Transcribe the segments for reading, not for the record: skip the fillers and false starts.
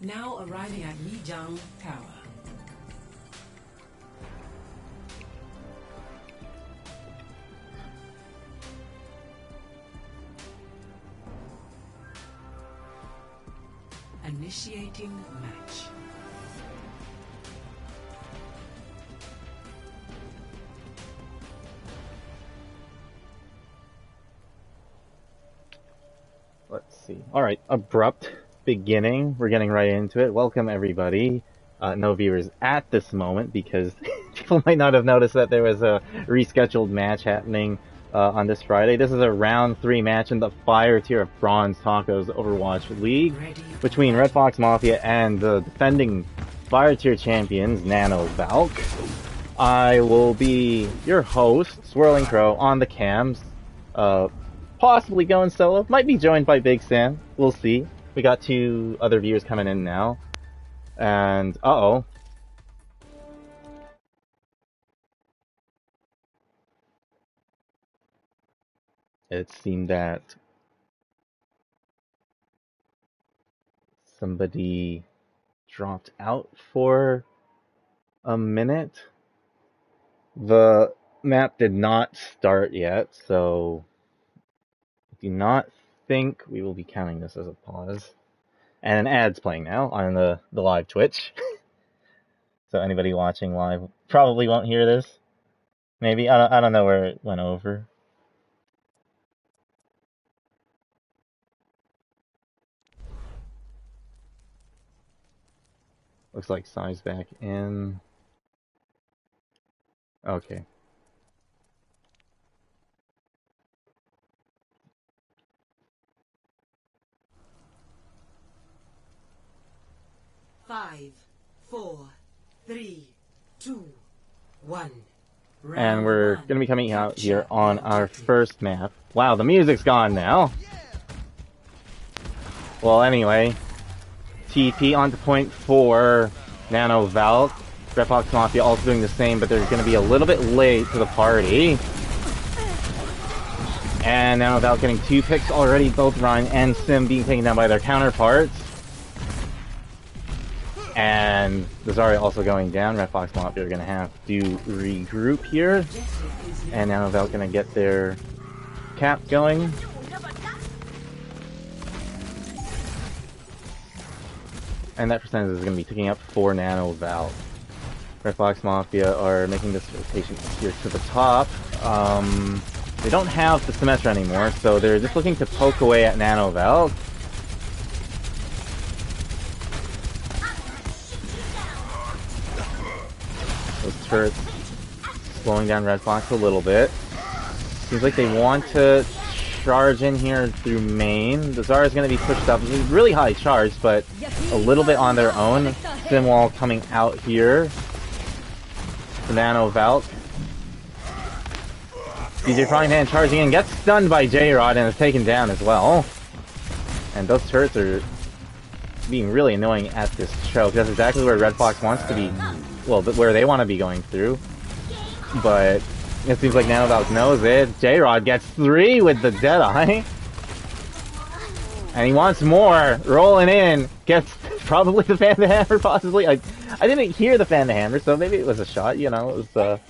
Now arriving at Lijiang Tower. Initiating match. Let's see. Alright, abrupt beginning. We're getting right into it. Welcome everybody. No viewers at this moment because people might not have noticed that there was a rescheduled match happening on this Friday. This is a round 3 match in the Fire Tier of Bronze Tacos Overwatch League between Red Fox Mafia and the defending Fire Tier champions, Nano Valk. I will be your host, Swirling Crow, on the cams. Possibly going solo. Might be joined by Big Sam. We'll see. We got 2 other viewers coming in now. And, uh-oh. It seemed that somebody dropped out for a minute. The map did not start yet, so I do not think we will be counting this as a pause. And an ad's playing now on the live Twitch. So anybody watching live probably won't hear this. Maybe. I don't know where it went over. Looks like Sai's back in. Okay. Five, 4, 3, 2, 1. And we're going to be coming out here on our first map. Wow, the music's gone now. Well, anyway. TP onto point 4. Nano Valk. Red Fox Mafia also doing the same, but they're going to be a little bit late to the party. And Nano Valk getting 2 picks already, both Ryan and Sim being taken down by their counterparts. And the Zarya also going down. Red Fox Mafia are going to have to regroup here. And Nano Valk going to get their cap going. And that percentage is going to be ticking up for Nano Valk. Red Fox Mafia are making this rotation here to the top. They don't have the Symmetra anymore, so they're just looking to poke away at Nano Valk. Those turrets slowing down Red Fox a little bit. Seems like they want to charge in here through main. The Zarya is going to be pushed up. Really high charge, but a little bit on their own. Simwall coming out here for Nano Valk. DJ Frying Pan charging in, gets stunned by J-Rod and is taken down as well. And those turrets are being really annoying at this choke. That's exactly where Red Fox wants to be. Well, where they want to be going through. But it seems like Nano Valk knows it. J-Rod gets 3 with the Deadeye. And he wants more. Rolling in. Gets probably the Fan to Hammer, possibly. I didn't hear the Fan to Hammer, so maybe it was a shot, you know. It was,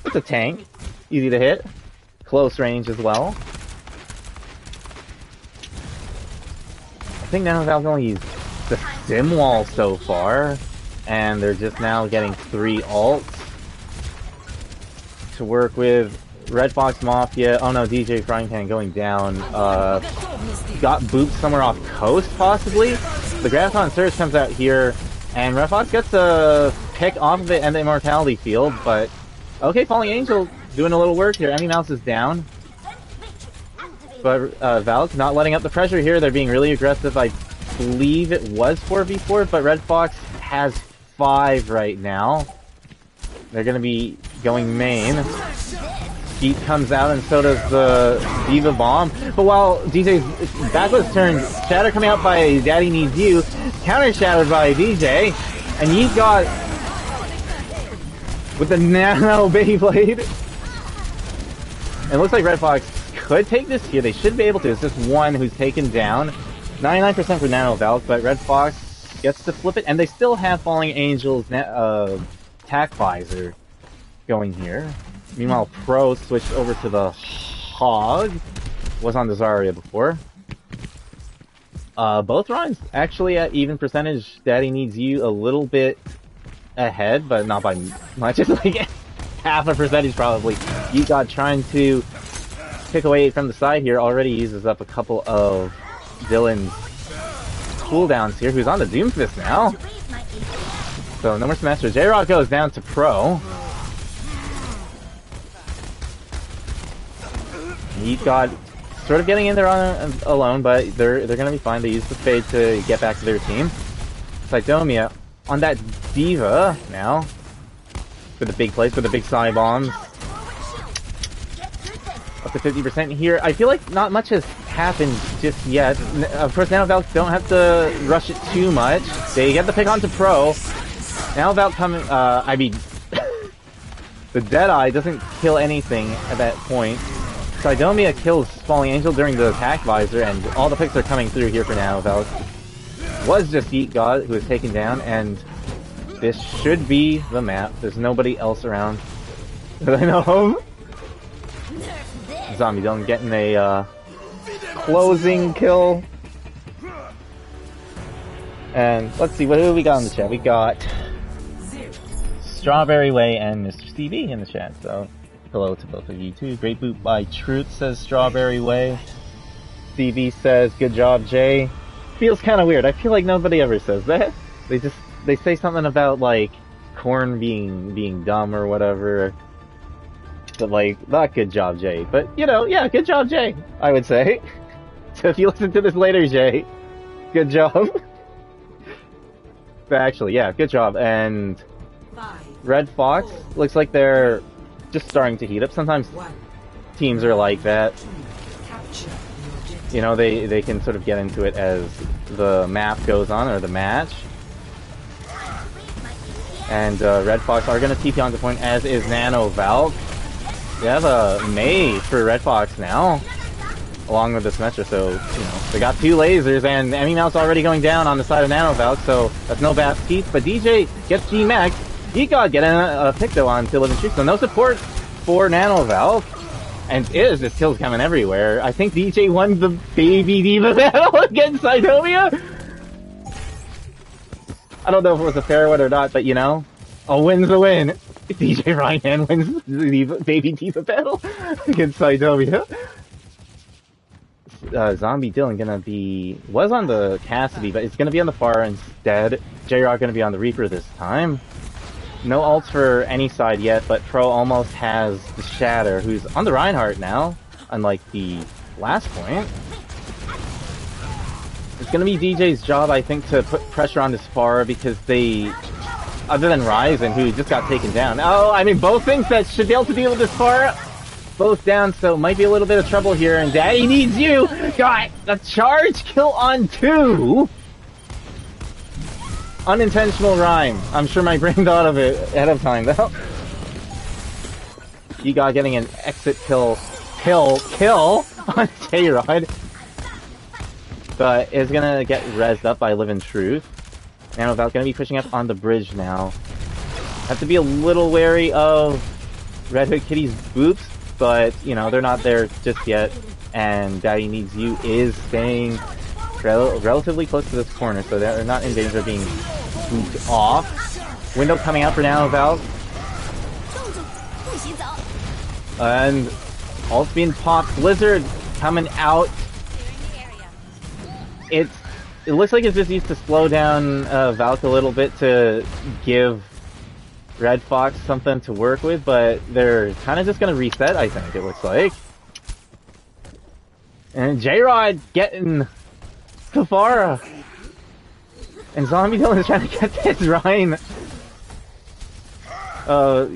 it's a tank. Easy to hit. Close range as well. I think Nano Valk only used the Sim Wall so far. And they're just now getting 3 ults to work with. Red Fox Mafia. Oh no, DJ Frying Pan going down. Got booped somewhere off coast, possibly. The Graviton Surge comes out here, and Red Fox gets a pick off of it and the Immortality Field, but okay, Falling Angel doing a little work here. Enemy Mouse is down. But Valk not letting up the pressure here. They're being really aggressive. I believe it was 4v4, but Red Fox has 5 right now. They're going to be going main. Heat comes out and so does the Diva Bomb. But while DJ's back was turned, Shatter coming out by Daddy Needs You, counter shadowed by DJ, and you've got with the Nano Beyblade. It looks like Red Fox could take this here. They should be able to. It's just one who's taken down. 99% for Nano Valk, but Red Fox gets to flip it, and they still have Falling Angel's attack visor going here. Meanwhile, Pro switched over to the Hog. Was on the Zarya before. Both runs actually at even percentage. Daddy Needs You a little bit ahead, but not by much. It's like half a percentage probably. You got trying to pick away from the side here. Already uses up a couple of Dylan's cooldowns here. Who's on the Doomfist now? So no more Smasher. J-Rock goes down to Pro. He got sort of getting in there on alone, but they're gonna be fine. They use the Fade to get back to their team. Cydomia on that Diva now. For the big plays, for the big Psy bombs. Up to 50% here. I feel like not much has happened just yet. Of course, now Valk don't have to rush it too much. They get the pick onto Pro. Now Valk coming, I mean, the Deadeye doesn't kill anything at that point. Cydomia kills Falling Angel during the attack visor, and all the picks are coming through here for now. Valk was just Eat God who was taken down, and this should be the map. There's nobody else around that I know of. Zombie Dylan getting a closing kill. And let's see, what do we got in the chat? We got Strawberry Way and Mr. CV in the chat, so hello to both of you too. Great boot by Truth, says Strawberry Way. CV says, good job, Jay. Feels kind of weird. I feel like nobody ever says that. They say something about, like, corn being dumb or whatever. But, like, not good job, Jay. But, you know, yeah, good job, Jay, I would say. So if you listen to this later, Jay, good job. But actually, yeah, good job. And Red Fox looks like they're just starting to heat up. Sometimes teams are like that. You know, they can sort of get into it as the map goes on, or the match. And Red Fox are going to TP onto point, as is Nano Valk. They have a Mei for Red Fox now, along with the Symmetra, so, you know, they got two lasers, and Emmy Mouse already going down on the side of Nano Valk, so that's no bad teeth. But DJ gets G-Max. He got getting a pick, though, on to Living Streak, so no support for Nano Valk. And just kills coming everywhere. I think DJ won the Baby Diva battle against Cydomia. I don't know if it was a fair one or not, but you know, a win's a win. DJ Ryan wins the Baby Diva battle against Cydomia. Zombie Dylan was on the Cassidy, but it's gonna be on the Pharah instead. J-Rock gonna be on the Reaper this time. No ults for any side yet, but Pro almost has the Shatter, who's on the Reinhardt now, unlike the last point. It's gonna be DJ's job, I think, to put pressure on this Pharah, because they, other than Ryzen, who just got taken down. Oh, I mean, both things that should be able to deal with this Pharah, both down, so might be a little bit of trouble here, and Daddy Needs You got a charge kill on 2! Unintentional rhyme. I'm sure my brain thought of it ahead of time, though. You got getting an exit kill on J-Rod. But is gonna get rezzed up by Live in Truth. Nano Valk gonna be pushing up on the bridge now. Have to be a little wary of Red Hood Kitty's boops, but, you know, they're not there just yet. And Daddy Needs You is staying relatively close to this corner, so they're not in danger of being booped off. Window coming out for Nano Valk. And ult's being popped. Blizzard coming out. It looks like it's just used to slow down Valk a little bit to give Red Fox something to work with, but they're kind of just going to reset, I think, it looks like. And J-Rod getting Safara. And Zombie Dylan is trying to get this Ryan.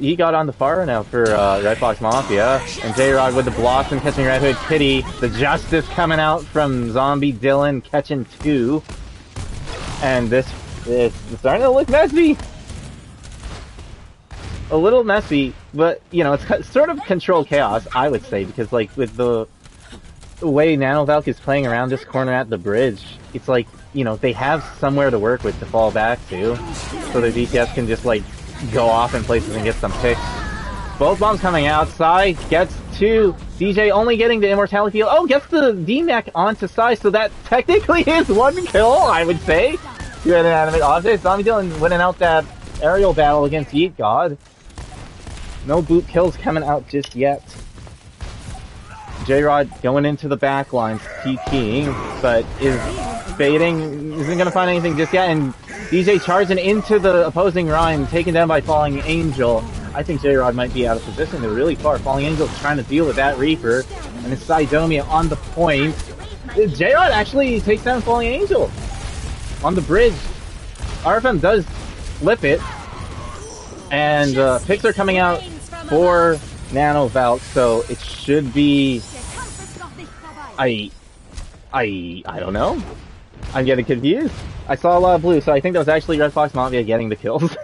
He got on the Pharah now for Red Fox Mafia. And J-Rod with the Blossom catching Red Hood Kitty. The Justice coming out from Zombie Dylan catching 2. And it's starting to look messy. A little messy, but, you know, it's sort of controlled chaos, I would say, because, like, with the the way Nano Valk is playing around this corner at the bridge, it's like, you know, they have somewhere to work with to fall back to, so their DPS can just like go off in places and get some picks. Both bombs coming outside, gets to DJ only getting the immortality field. Oh, gets the DMAC onto Sai, so that technically is one kill, I would say. Two inanimate objects. Zombie Dylan winning out that aerial battle against Yeet God. No boot kills coming out just yet. J-Rod going into the back lines, TPing, but is baiting, isn't going to find anything just yet, and DJ charging into the opposing Rhyme, taken down by Falling Angel. I think J-Rod might be out of position. They're really far. Falling Angel's trying to deal with that Reaper, and it's Sidomia on the point. J-Rod actually takes down Falling Angel on the bridge. RFM does flip it, and picks are coming out for Nano Valk, so it should be... I don't know. I'm getting confused. I saw a lot of blue, so I think that was actually Red Fox Mafia getting the kills.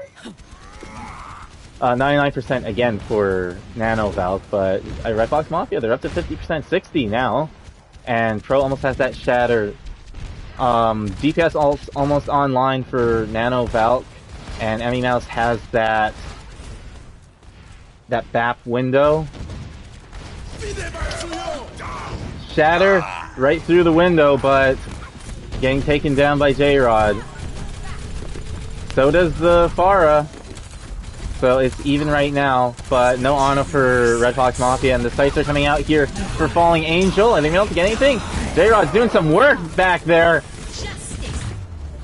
99% again for Nano Valk, but Red Fox Mafia, they're up to 50%, 60 now. And Pro almost has that shatter. DPS almost online for Nano Valk, and Emmy Mouse has that BAP window. Shatter right through the window, but getting taken down by J-Rod. So does the Pharah. So it's even right now, but no honor for Red Fox Mafia, and the sights are coming out here for Falling Angel. I think we don't get anything. J-Rod's doing some work back there.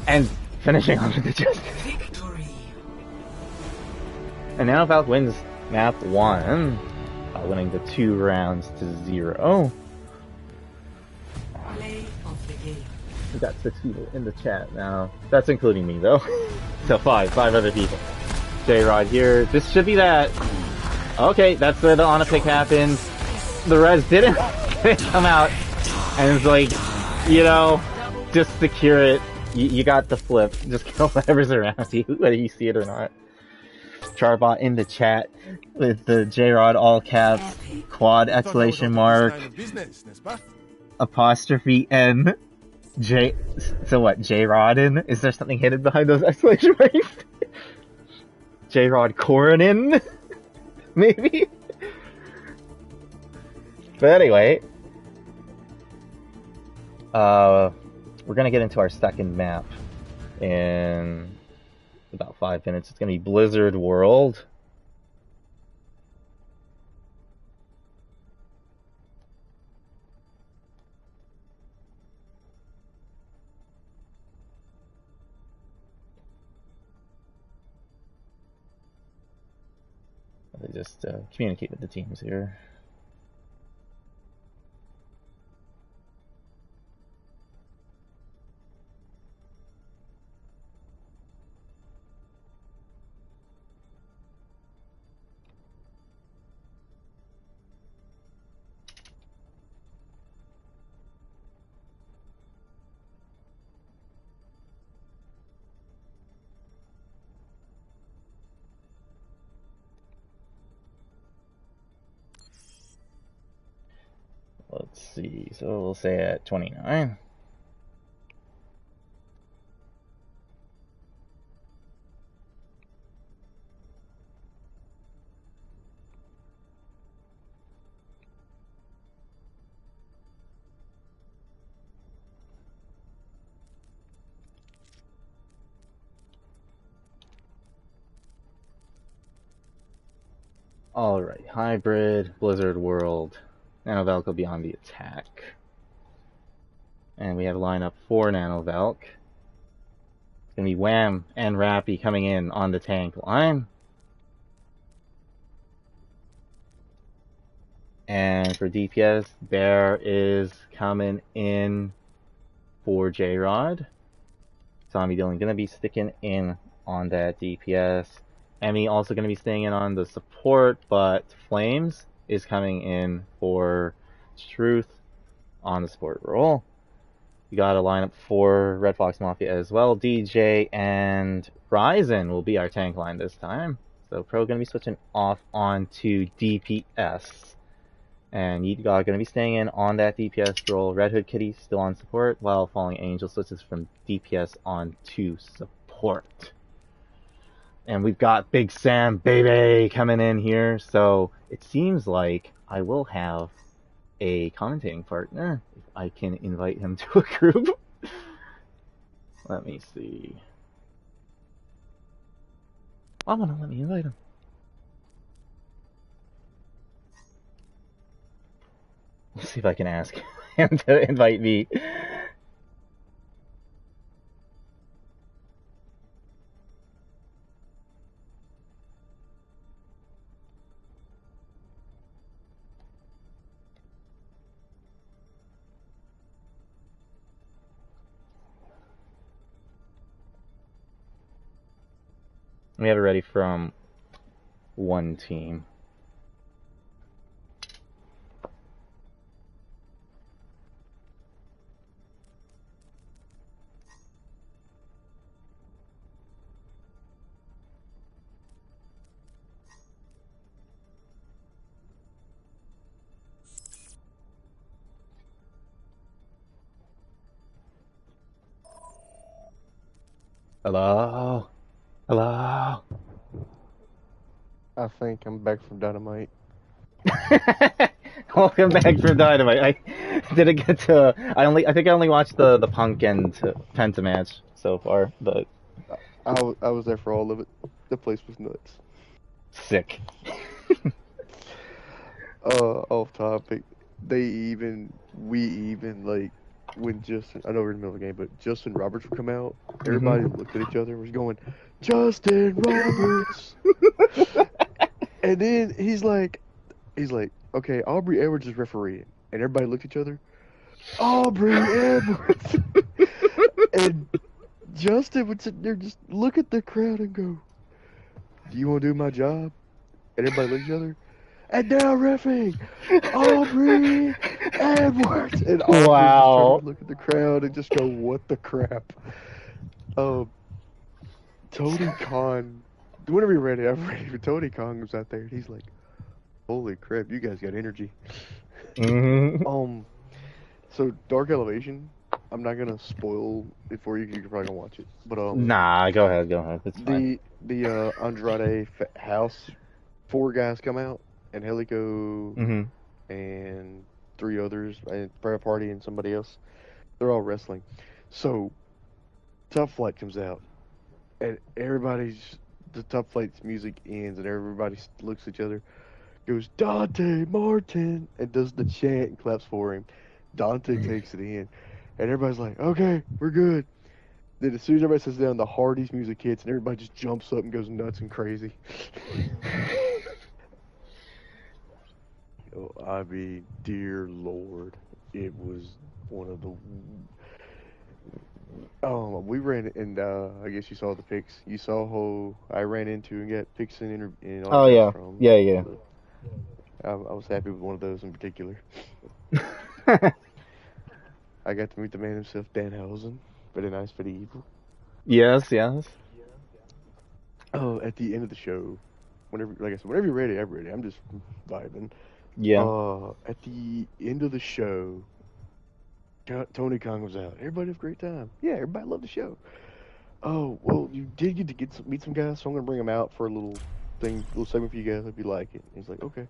And finishing off with the justice. And Nano Valk wins map 1, winning the 2 rounds to 0. We got 6 people in the chat now. That's including me though. So 5 other people. J-Rod here. This should be that. Okay, that's where the on pick happens. The res didn't come out, and it's like, you know, just secure it. You got the flip. Just kill whatever's around you, whether you see it or not. Charbot in the chat with the J-Rod all caps, quad exclamation mark, apostrophe N, J. So what? J-Rodin? Is there something hidden behind those exclamation marks? J-Rod Coronin? Maybe? But anyway, we're gonna get into our second map in about 5 minutes. It's gonna be Blizzard World. Let me just communicate with the teams here. Let's see, so we'll say at 29. Alright, Hybrid, Blizzard World. Nano Valk will be on the attack. And we have a lineup for Nano Valk. It's going to be Wham and Rappy coming in on the tank line. And for DPS, Bear is coming in for J-Rod. Zombie Dylan going to be sticking in on that DPS. Emmy also going to be staying in on the support, but Flames is coming in for Truth on the support role. We got a lineup for Red Fox Mafia as well. DJ and Ryzen will be our tank line this time. So Pro going to be switching off on to DPS. And Yeet God going to be staying in on that DPS role. Red Hood Kitty still on support, while Falling Angel switches from DPS on to support. And we've got Big Sam, baby, coming in here. So it seems like I will have a commentating partner if I can invite him to a group. Let me see. I'm gonna let me invite him. Let's see if I can ask him to invite me. We have it ready from one team. Hello? Hello? I think I'm back from Dynamite. Welcome back from Dynamite. I didn't get to. I think I only watched the Punk and Penta match so far, but I was there for all of it. The place was nuts. sick. Off topic. We even like when Justin. I know we're in the middle of the game, but Justin Roberts would come out. Everybody looked at each other and was going, Justin Roberts. And then he's like, okay, Aubrey Edwards is refereeing, and everybody looked at each other. Aubrey Edwards. And Justin would sit there, just look at the crowd and go, do you want to do my job? And everybody looked at each other. And now reffing, Aubrey Edwards. And Aubrey Wow. just turned to look at the crowd and just go, what the crap? Tony Khan, whenever you're ready, I'm ready. But Tony Khan was out there, and he's like, holy crap, you guys got energy. So Dark Elevation, I'm not gonna spoil it for you. You're probably gonna watch it, but Nah, go ahead. It's fine. The Andrade House, 4 guys come out, and Helico and 3 others, and Prayer Party and somebody else. They're all wrestling. So Tough Flight comes out, and the Tough Flight's music ends, and everybody looks at each other, goes Dante Martin, and does the chant and claps for him. Dante takes it in, and everybody's like, okay, we're good. Then as soon as everybody sits down, the Hardys music hits, and everybody just jumps up and goes nuts and crazy. I mean, dear Lord, it was one of the. We ran, and I guess you saw the pics. You saw who I ran into and got pics in Oh yeah, from. yeah. I was happy with one of those in particular. I got to meet the man himself, Danhausen, for the nice for the evil. Yes. Oh, at the end of the show, whenever you're ready, I'm ready. I'm just vibing. Yeah. At the end of the show, Tony Khan was out. Everybody had a great time. Yeah, everybody loved the show. Oh, well, you did get to meet some guys, so I'm gonna bring them out for a little segment for you guys if you like it. And he's like, okay.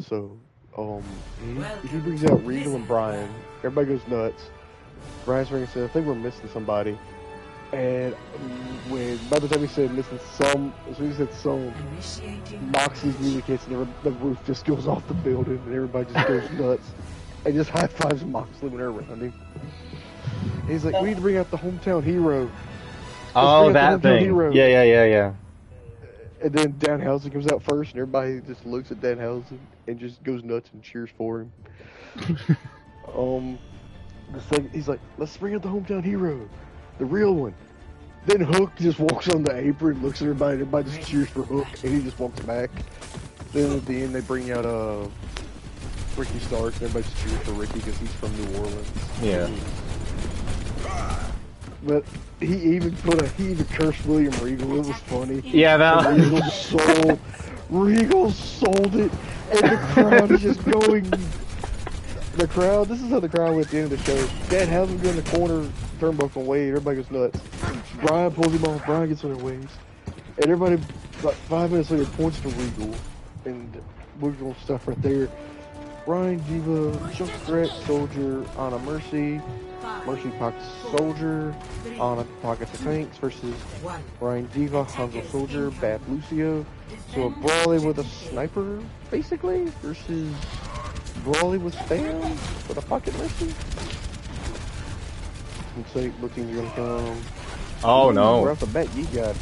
So, he brings out Regal and Brian. Everybody goes nuts. Brian's ringing said, I think we're missing somebody. And by the time he said missing some, as soon as he said some, Moxie's music hits and the roof just goes off the building and everybody just goes nuts and just high fives Moxley when they're around him. And he's like, we need to bring out the hometown hero. Oh, that thing. Hero. Yeah. And then Danhausen comes out first, and everybody just looks at Danhausen and just goes nuts and cheers for him. He's like, let's bring out the hometown hero, the real one. Then Hook just walks on the apron, looks at everybody, and everybody just cheers for Hook, and he just walks back. Then at the end, they bring out Ricky Starks, and everybody just cheers for Ricky because he's from New Orleans. Yeah. But he even cursed William Regal. It was funny. Yeah, that Regal sold it. And the crowd is just going. The crowd, this is how the crowd went at the end of the show. Dad has him go in the corner, turnbuckle away, everybody goes nuts. Brian pulls him off, Brian gets on their waist. And everybody, about 5 minutes later, points to Regal. And we're going to stuff right there. Brian, Diva, Junkrat, Soldier, Anna Mercy. Mercy pockets Soldier. Anna pockets the Tanks versus Brian Diva, Hanzo Soldier, Bad Lucio. So a brawly with a sniper, basically, versus Brawly with spam for the pocket Mercy. Looks like bookings are gonna come. Oh no. Right off the bat, you got.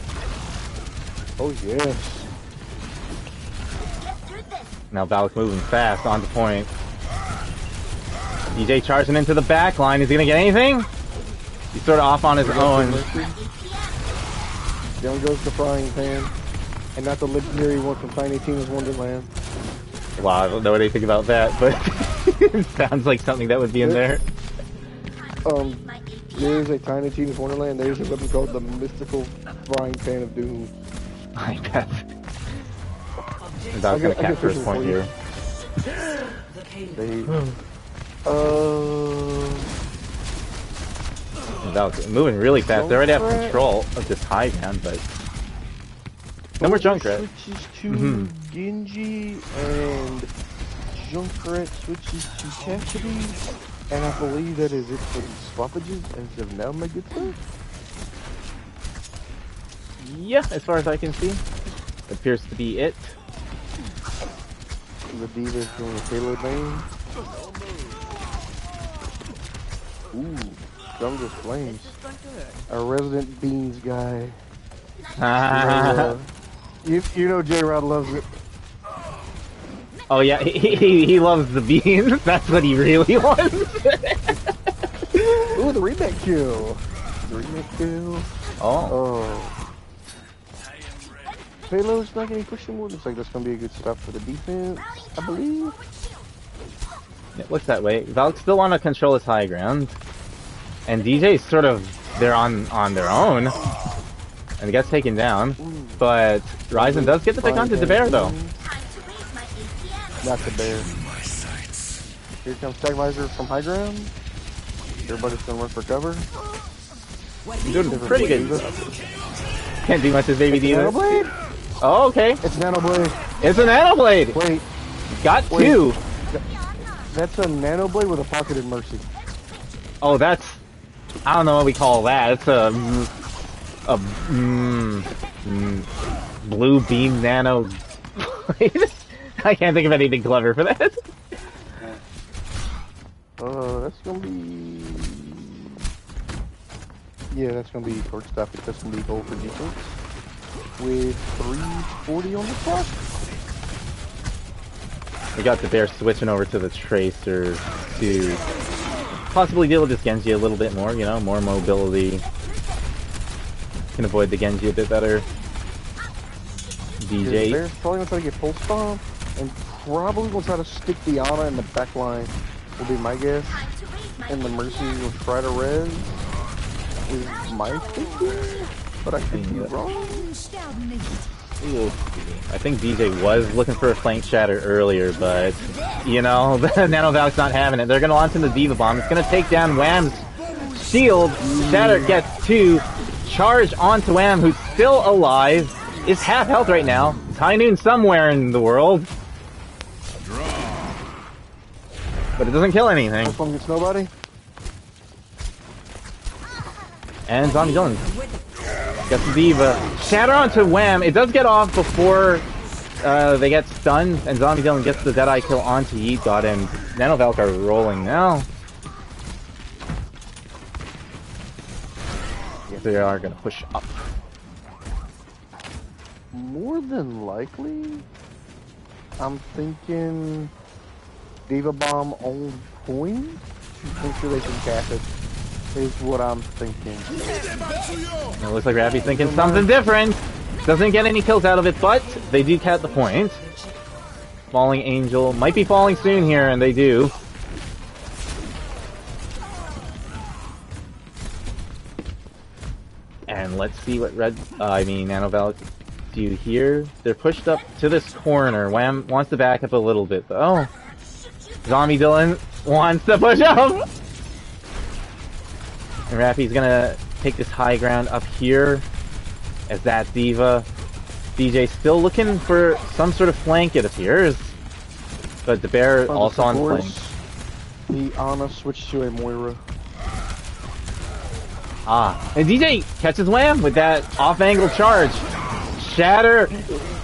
Oh yes. Now Valk moving fast, on the point. DJ charging into the back line. Is he gonna get anything? He's sort of off on his own. Down goes the frying pan. And not the legendary one from Tiny Tina's Wonderland. Wow, I don't know anything about that, but it sounds like something that would be in there. There's a Tiny Tina's Wonderland. There's a weapon called the Mystical Frying Pan of Doom. I bet. Valk's gonna cap first point here. Valk's moving really fast. They already have control of this high ground, but no more Junkrat. Switches to Genji and Junkrat switches to Cassidy, and I believe that is it for the swappages as of now, my good sir. Yeah, as far as I can see, appears to be it. The Diva is doing a payload main. Ooh, Jungle Flames. A resident Beans guy. You know J-Rod loves it. Oh yeah, he loves the beans. That's what he really wants. Ooh, the remake kill. The remake kill. Oh. Payload's not getting pushed anymore. Looks like that's going to be a good stop for the defense, I believe. It looks that way. Valk still want to control his high ground. And DJ's sort of, they're on their own. And he gets taken down. But Ryzen does get the pick onto the bear though. Not the bear. Here comes Stagvisor from high ground. Everybody's going to run for cover. He's doing pretty good. Can't do much as Baby Diva. Oh, okay. It's Nano Blade. It's a Nano Blade. Wait. Got two. That's a Nano Blade with a pocketed Mercy. Oh, that's... I don't know what we call that. It's a blue beam nano blade. I can't think of anything clever for that. That's gonna be... Yeah, that's gonna be torch stuff. That's gonna be goal for defense. With 340 on the clock. We got the bear switching over to the Tracer to possibly deal with this Genji a little bit more, you know, more mobility. Can avoid the Genji a bit better. DJ. Bear's probably gonna try to get full stomp, and probably gonna try to stick the Ana in the back line, will be my guess. And the Mercy will try to res, is my thinking, but I could be wrong. I think DJ was looking for a flank shatter earlier, but, you know, the Nano Valk's not having it. They're going to launch in the Diva Bomb. It's going to take down Wham's shield. Shatter gets two. Charge onto Wham, who's still alive. Is half health right now. It's high noon somewhere in the world. But it doesn't kill anything. This one gets nobody. And Zombie Jones gets the Diva. Shatter onto Wham. It does get off before they get stunned, and Zombie Dylan gets the Deadeye kill onto Yeet God, and Nano Valk are rolling now. They are going to push up. More than likely, I'm thinking Diva Bomb on point. Make sure they can cap it, is what I'm thinking. It looks like Rappy's thinking something different. Doesn't get any kills out of it, but they do cap the point. Falling Angel might be falling soon here, and they do. And let's see what Nano Valk do here. They're pushed up to this corner. Wham wants to back up a little bit, though. Zombie Dylan wants to push up! And Rappy's gonna take this high ground up here as that Diva. DJ still looking for some sort of flank, it appears. But the bear also on flank. The Ana switched to a Moira. Ah, and DJ catches Wham with that off-angle charge. Shatter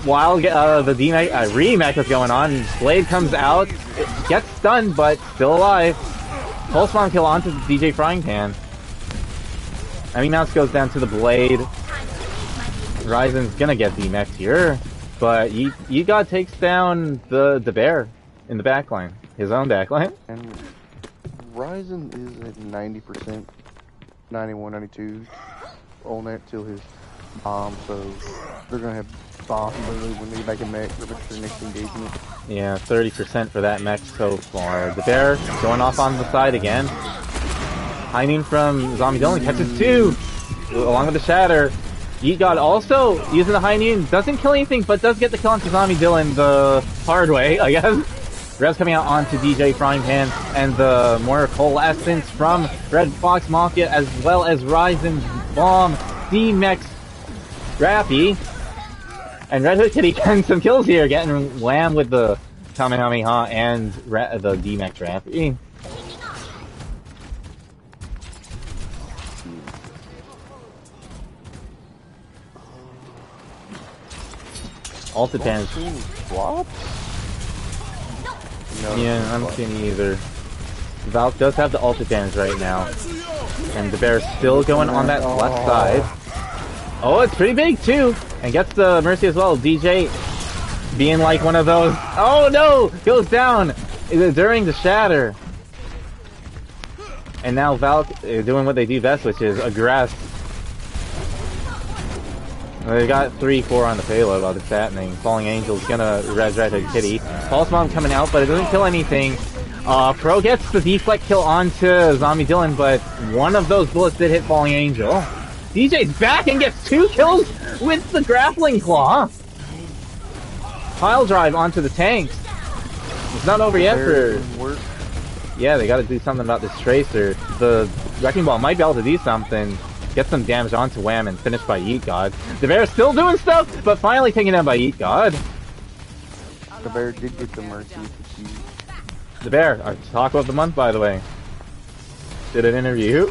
while the remake is going on. Blade comes out, gets stunned, but still alive. Pulse bomb kill onto the DJ Frying Pan. Enemy mouse goes down to the Blade. Ryzen's gonna get DMAX here, but Yiga takes down the bear in the backline, his own backline. And Ryzen is at 90%, 91, 92 on that till his bomb, so they're gonna have bomb when they make a mech for the next engagement. Yeah, 30% for that mech so far. The bear going off on the side again. High noon from Zombie Dylan catches two, along with the shatter. Yeet God also using the high noon, doesn't kill anything, but does get the kill onto Zombie Dylan the hard way, I guess. Rev's coming out onto DJ Frying Pan, and the more coalescence from Red Fox Mafia, as well as Ryzen's bomb, D-Mex Rappy. And Red Hood Kitty getting some kills here, getting Wham with the Kamehameha and the D-Mex Rappy. Ultitan's What? No, yeah, I'm seeing either. Valk does have the Ultitans right now. And the bear's still going on that left side. Oh, it's pretty big too! And gets the Mercy as well. DJ being like one of those. Oh no! Goes down during the shatter. And now Valk doing what they do best, which is aggress. They got 3-4 on the payload while this is happening. Falling Angel's gonna res Red Hood Kitty. Pulse Bomb coming out, but it doesn't kill anything. Pro gets the deflect kill onto Zombie Dylan, but one of those bullets did hit Falling Angel. DJ's back and gets 2 kills with the grappling claw. Pile drive onto the tanks. It's not over yet for... Yeah, they gotta do something about this Tracer. The Wrecking Ball might be able to do something. Get some damage onto Wham and finish by Yeet God. The bear's still doing stuff, but finally taken down by Yeet God. The bear did get the Mercy. The bear, our talk of the month, by the way. Did an interview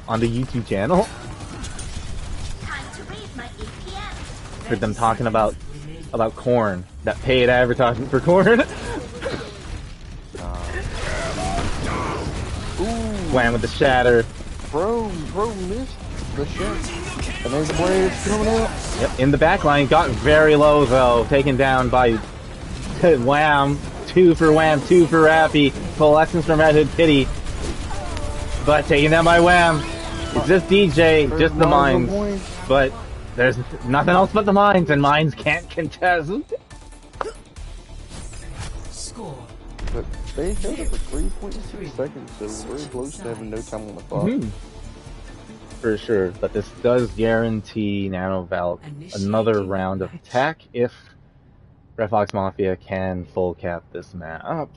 on the YouTube channel. Heard them talking about corn. That paid advertising for corn. Wham with the shatter. Bro missed the shot. And there's the Blade coming up. Yep, in the back line, got very low though, taken down by Wham. 2 for Wham, 2 for Rappy. Coalescence from Red Hood Kitty. But taken down by Wham. It's just DJ, just the mines. But there's nothing else but the mines, and mines can't contest. Score. But they held it for 3.6 seconds, so we're close to having no time on the clock. For sure, but this does guarantee Nano Valk another round of attack if Red Fox Mafia can full cap this map.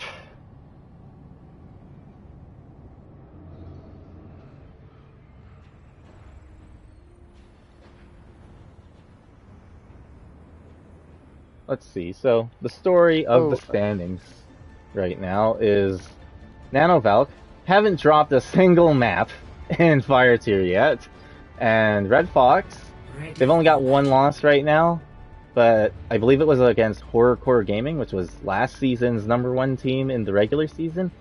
Let's see, so the story of the standings right now is Nano Valk haven't dropped a single map in Fire Tier yet, and Red Fox, they've only got 1 loss right now, but I believe it was against Horrorcore Gaming, which was last season's #1 team in the regular season,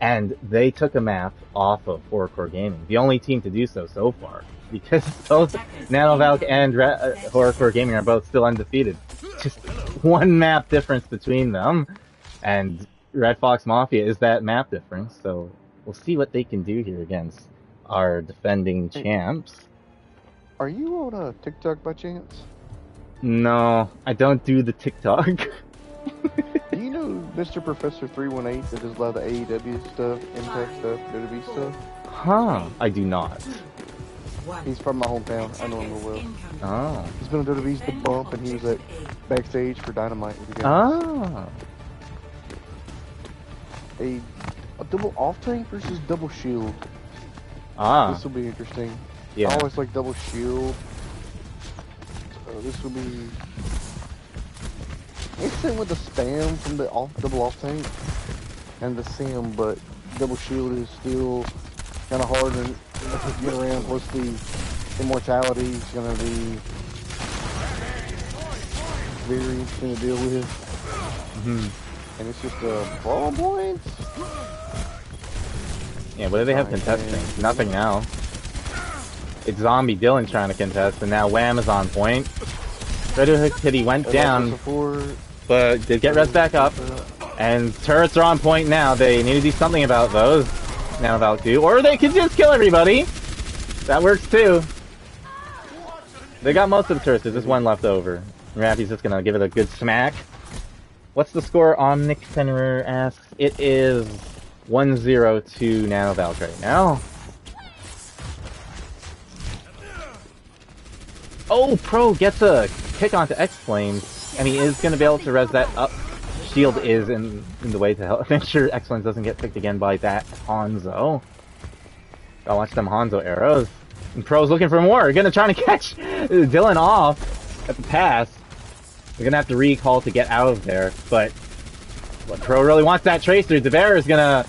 and they took a map off of Horrorcore Gaming, the only team to do so far, because both Nano Valk and Horrorcore Gaming are both still undefeated. Just 1 map difference between them, and Red Fox Mafia is that map difference, so we'll see what they can do here against our defending champs. Are you on TikTok by chance? No, I don't do the TikTok. Do you know Mr. Professor 318 that does a lot of the AEW stuff, Impact stuff, WWE stuff? Huh, I do not. He's from my hometown. I know him real well. Oh. He's been on WWE's The Bump, and he was at backstage for Dynamite with the guys. Oh. A double off tank versus double shield. Ah. This will be interesting. Yeah. I always like double shield. This will be interesting with the spam from the double off tank and the sim, but double shield is still kind of hard to get around. Plus the immortality is going to be very interesting to deal with. And it's just a brawl point. Yeah, what do they have contesting? Nothing now. It's Zombie Dylan trying to contest, and now Wham is on point. Red Hood Kitty went down, but did get res back up. And turrets are on point now. They need to do something about those. Now Valk do. Or they could just kill everybody. That works too. They got most of the turrets. There's just one left over. Rappy's just gonna give it a good smack. What's the score? Omnic Fenrir asks. It is 1-0 to Nano Valk right now. Oh, Pro gets a kick onto X-Flames, and he is going to be able to res that up. Shield is in the way to help. Make sure X-Flames doesn't get picked again by that Hanzo. Gotta watch them Hanzo arrows. And Pro's looking for more. Gonna try to catch Dylan off at the pass. We're gonna have to recall to get out of there, but Pro really wants that Tracer. DeBear is gonna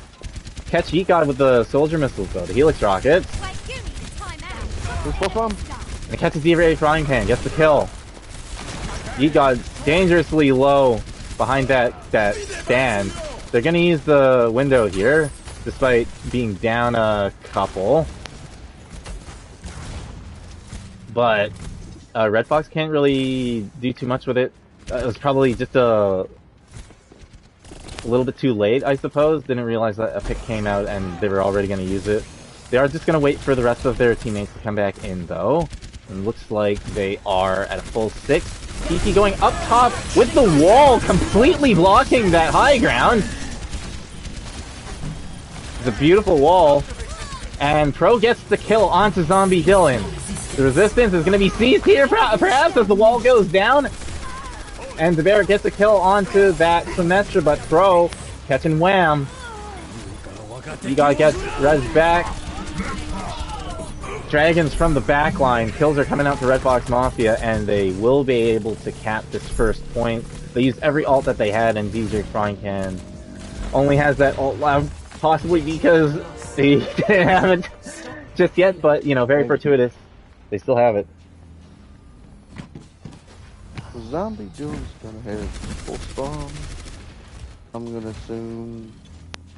catch Heat God with the Soldier Missiles though, the Helix Rockets. And it catches the Frying Pan, gets the kill. Heat God dangerously low behind that stand. They're gonna use the window here, despite being down a couple. But Red Fox can't really do too much with it. It was probably just a little bit too late, I suppose. Didn't realize that a pick came out and they were already gonna use it. They are just gonna wait for the rest of their teammates to come back in though. And looks like they are at a full 6. Kiki going up top with the wall, completely blocking that high ground. It's a beautiful wall. And Pro gets the kill onto Zombie Dylan. The resistance is going to be seized here, perhaps, as the wall goes down. And the Bear gets a kill onto that Symmetra, but Pro catching Wham. You gotta get res back. Dragons from the back line. Kills are coming out for Red Fox Mafia, and they will be able to cap this first point. They used every ult that they had, and DJ Frying Pan only has that ult left, possibly because they didn't have it just yet, but, you know, very fortuitous. They still have it. Zombie Dylan's gonna have full spawn. I'm gonna assume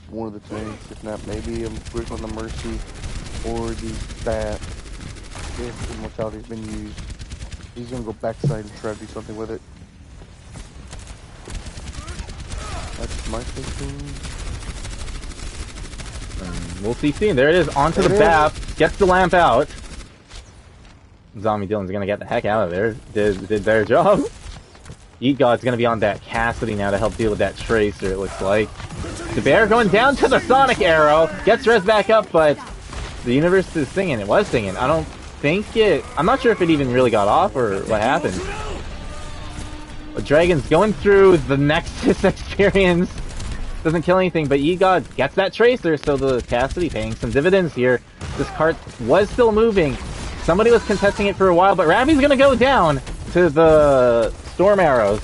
one of the tanks, if not maybe a brick on the Mercy or the Bat. If the mortality's been used, he's gonna go backside and try to do something with it. That's my thinking. We'll see soon. There it is, onto the BAP, gets the lamp out. Zombie Dylan's gonna get the heck out of there. Did their job. Eat God's gonna be on that Cassidy now to help deal with that Tracer, it looks like. The Bear going down to the Sonic Arrow, gets res back up, but the universe is singing. It was singing. I don't think it... I'm not sure if it even really got off or what happened. But Dragon's going through the Nexus experience. Doesn't kill anything, but E-God gets that Tracer, so the Cassidy paying some dividends here. This cart was still moving. Somebody was contesting it for a while, but Ravi's gonna go down to the Storm Arrows.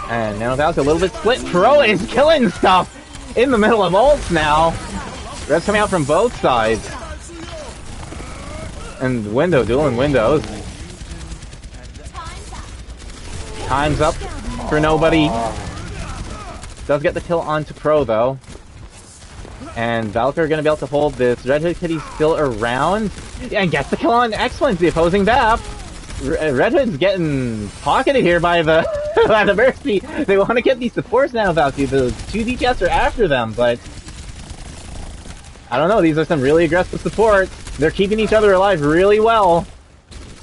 And now Valk a little bit split. Pro is killing stuff in the middle of ults now. Revs coming out from both sides. And Window dueling windows. Time's up for nobody. Does get the kill onto Pro though. And Valk are going to be able to hold this. Red Hood Kitty's still around. And gets the kill on X-Flames, the opposing BAP. Red Hood's getting pocketed here by the by the Mercy. They want to get these supports now, Valky. The two DPS are after them, but I don't know. These are some really aggressive supports. They're keeping each other alive really well.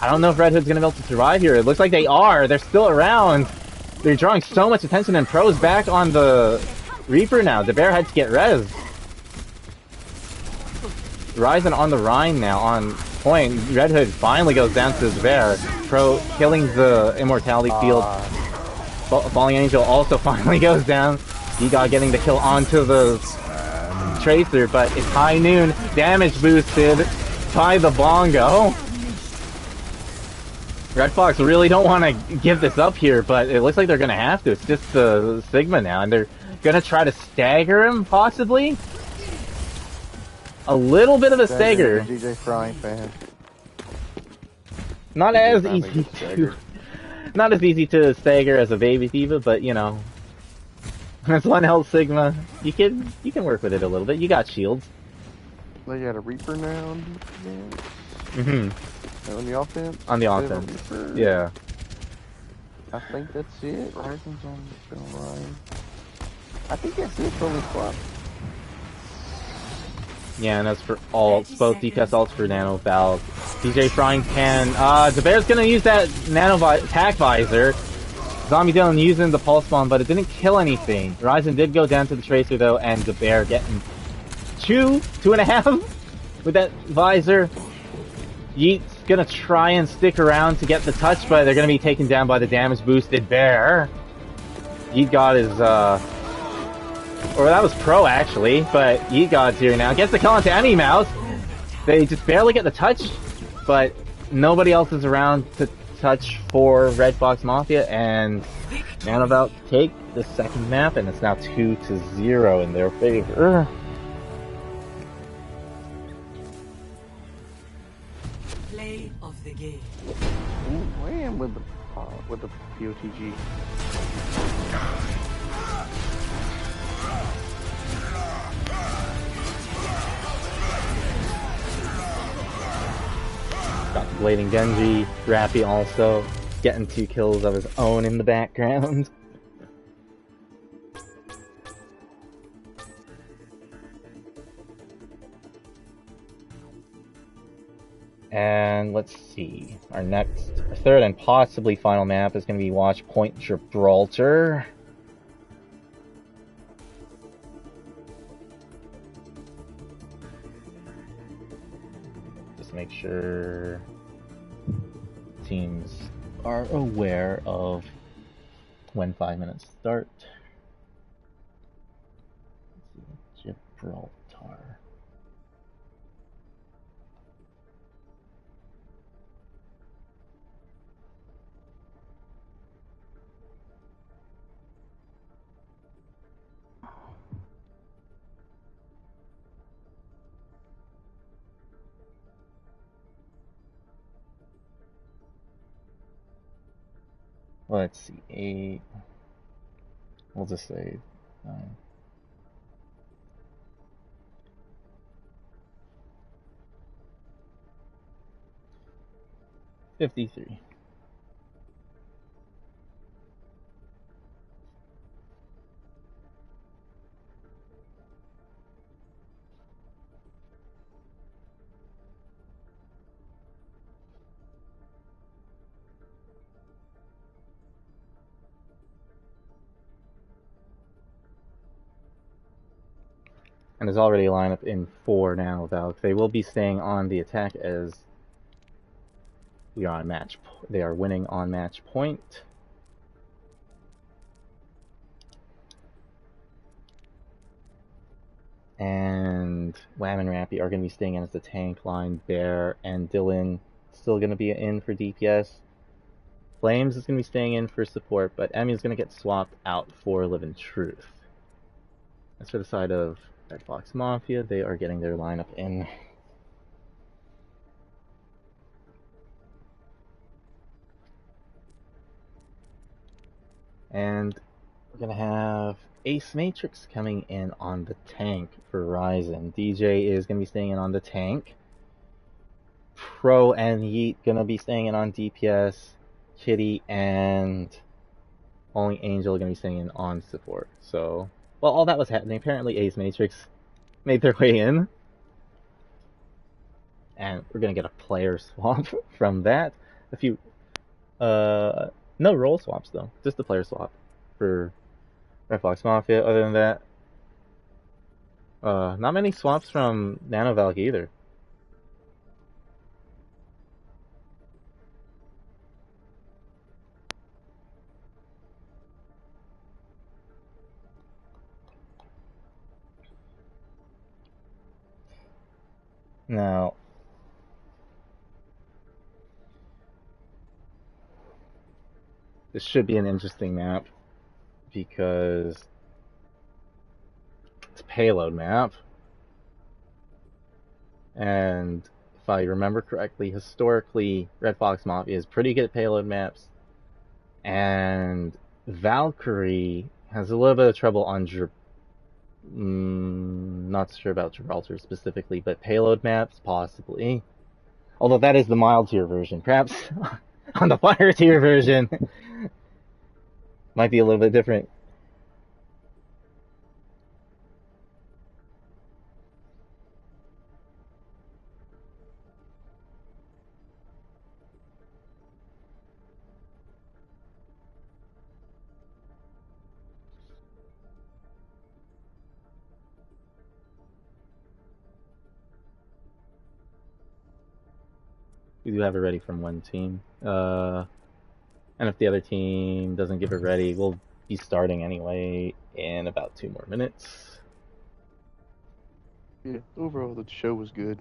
I don't know if Red Hood's going to be able to survive here. It looks like they are. They're still around. They're drawing so much attention, and Pro's back on the Reaper now. The Bear had to get res. Ryzen on the Rhine now, on point. Red Hood finally goes down to his bear. Pro killing the Immortality field. Falling Angel also finally goes down. Egot getting the kill onto the Tracer, but it's high noon. Damage boosted by the Bongo. Red Fox really don't want to give this up here, but it looks like they're going to have to. It's just the Sigma now, and they're going to try to stagger him, possibly. A little bit of a stagger. DJ Frying fan. Not as easy to... Not as easy to stagger as a Baby Diva, but, you know... As one health Sigma, you can work with it a little bit. You got shields. They got a Reaper now on Mm-hmm. On the offense? On the offense, yeah. I think that's it. Ryzen's on the line. I think that's it for the swap. Yeah, and as for alts, both DPS alts for Nano, Valk, DJ Frying Pan. The Bear's gonna use that Nano attack visor. Zombie Dylan using the pulse bomb, but it didn't kill anything. Ryzen did go down to the Tracer though, and the Bear getting 2.5 with that visor. Yeet's gonna try and stick around to get the touch, but they're gonna be taken down by the damage boosted Bear. Yeet got his, or that was Pro actually, but Yeet God's here now. Gets the kill onto Emmy Mouse. They just barely get the touch, but nobody else is around to touch for Red Fox Mafia, and Nanovalk take the second map, and it's now 2-0 in their favor. Play of the game. Ooh, wham with the POTG. Got the Blading Genji, Rappy also getting 2 kills of his own in the background. And let's see, our third and possibly final map is going to be Watch Point Gibraltar. Just make sure teams are aware of when 5 minutes start. Let's see, Gibraltar. Let's see, 8. We'll just say 9. $53. And there's already a lineup in 4 now, Valk. They will be staying on the attack as we are on match. They are winning on match point. And Wham and Rappy are going to be staying in as the tank line. Bear and Dylan still going to be in for DPS. Flames is going to be staying in for support, but Emmy is going to get swapped out for Live in Truth. As for the side of Red Fox Mafia, they are getting their lineup in. And we're going to have Ace Matrix coming in on the tank for Ryzen. DJ is going to be staying in on the tank. Pro and Yeet going to be staying in on DPS. Kitty and Falling Angel are going to be staying in on support. So, while all that was happening, apparently Ace Matrix made their way in. And we're going to get a player swap from that. A few... no role swaps, though. Just the player swap for Red Fox Mafia. Other than that, not many swaps from Nanovalk either. Now, this should be an interesting map because it's a payload map. And if I remember correctly, historically, Red Fox Mafia is pretty good at payload maps. And Valkyrie has a little bit of trouble on not sure about Gibraltar specifically, but payload maps, possibly. Although that is the mild tier version. Perhaps on the fire tier version, might be a little bit different. We do have it ready from one team. And if the other team doesn't give it ready, we'll be starting anyway in about 2 more minutes. Yeah, overall the show was good.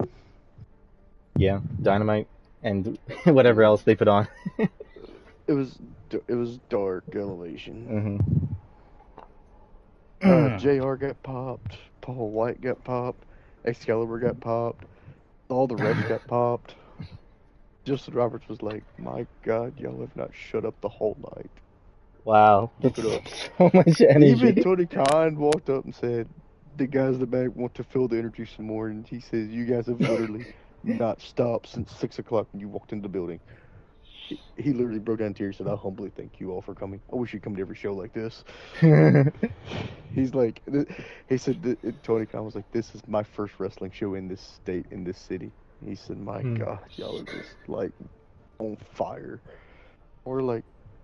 Yeah, Dynamite and whatever else they put on. It was dark elevation. Mm-hmm. JR got popped. Paul White got popped. Excalibur got popped. All the refs got popped. Justin Roberts was like, "My God, y'all have not shut up the whole night." Wow, that's so much energy. Even Tony Khan walked up and said, "The guys in the back want to feel the energy some more," and he says, "You guys have literally not stopped since 6 o'clock when you walked into the building." He literally broke down tears and said, "I humbly thank you all for coming. I wish you'd come to every show like this." He's like, he said, Tony Khan was like, "This is my first wrestling show in this state, in this city." He said, "My God, y'all are just like on fire." We're like,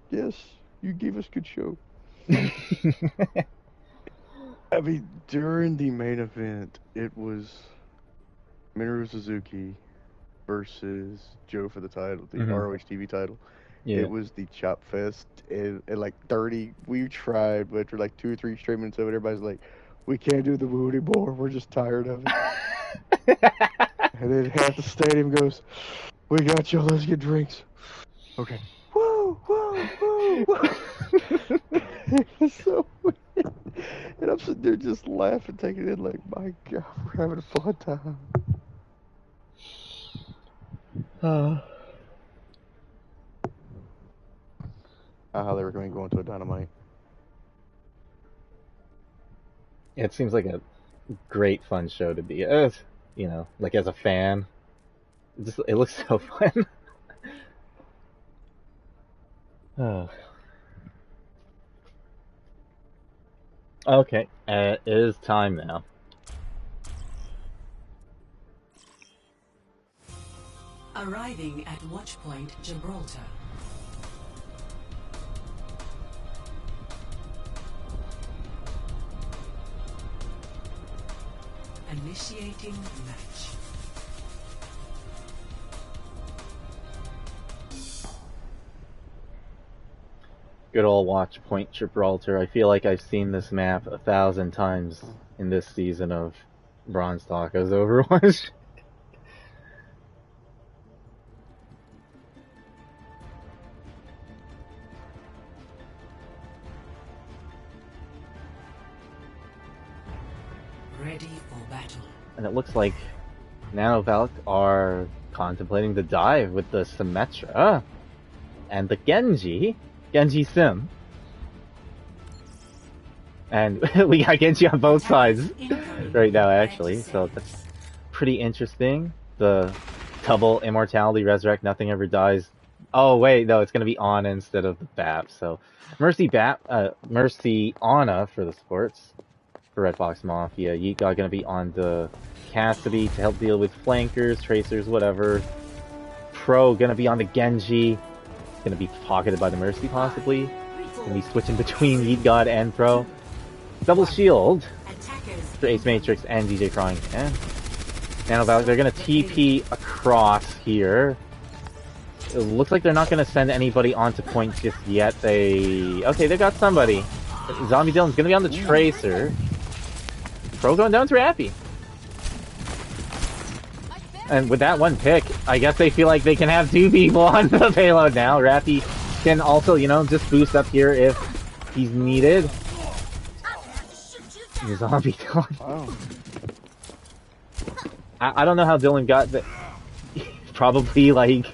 "Yes, you gave us a good show." I mean, during the main event, it was Minoru Suzuki versus Joe for the title, the ROH TV title. Yeah. It was the chop fest, and at like 30, we tried, but after like 2 or 3 straight minutes of it, everybody's like, "We can't do the woo anymore, we're just tired of it." And then half the stadium goes, "We got you, let's get drinks." Okay. Woo, woo, woo, woo. It was so weird. And I'm sitting there just laughing, taking it in like, my God, we're having a fun time. I highly recommend going to a Dynamite. It seems like a great fun show to be as, you know, like as a fan. It looks so fun. Okay, it is time now. Arriving at Watchpoint Gibraltar. Initiating match. Good old Watchpoint Gibraltar. I feel like I've seen this map 1,000 times in this season of Bronze Tacos Overwatch. Ready for battle. And it looks like Nano Valk are contemplating the dive with the Symmetra and the Genji Sim. And we got Genji on both sides right now, actually, so that's pretty interesting. The double immortality resurrect, nothing ever dies. Oh wait, no, it's gonna be Ana instead of the BAP. So Mercy Ana for the sports for Red Fox Mafia. Yiga gonna be on the Cassidy to help deal with flankers, tracers, whatever. Pro gonna be on the Genji. Gonna be pocketed by the Mercy possibly. Gonna be switching between Yeet God and Pro. Double shield for Ace Matrix and DJ Crying. And Nano Valk, they're gonna TP across here. It looks like they're not gonna send anybody onto point just yet. Okay, they got somebody. Zombie Dylan's gonna be on the Tracer. Pro going down to Rappy. And with that one pick, I guess they feel like they can have two people on the payload now. Rappy can also, you know, just boost up here if he's needed. The zombie Dylan. Wow. I don't know how Dylan got that. Probably like,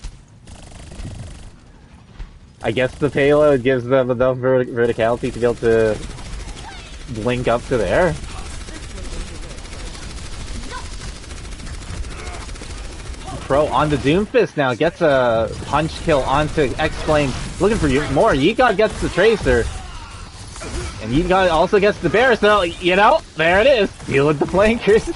I guess the payload gives them enough verticality to be able to blink up to there. Pro on the Doomfist now, gets a punch kill onto X-Flame, looking for you more. Yeet gets the Tracer, and Yeet also gets the Bear, so, you know, there it is. Deal with the flankers.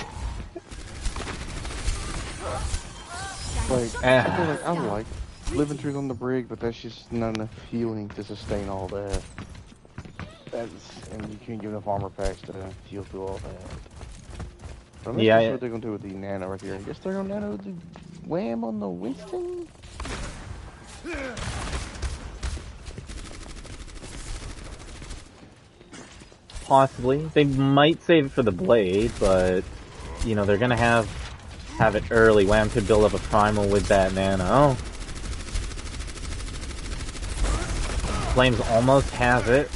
Like, I feel like I like living truth on the brig, but that's just not enough healing to sustain all that. And you can't give enough armor packs to heal through all that. But Yeah, that's what they're gonna do with the Nano right here. I guess they're gonna Nano the wham on the Winston. Possibly. They might save it for the Blade, but, you know, they're gonna have it early. Wham could build up a primal with that Nano. Flames almost has it.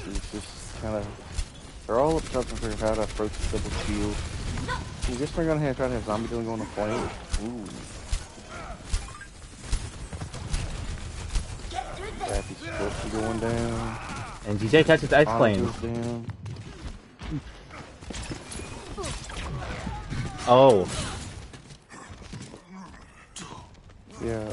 It's just kind of, they're all upset to figure out how to approach the double shield. I guess they're gonna try to have zombie doing on the flame. Ooh. Happy split going down. And DJ catches Ice Flames. Oh. Yeah,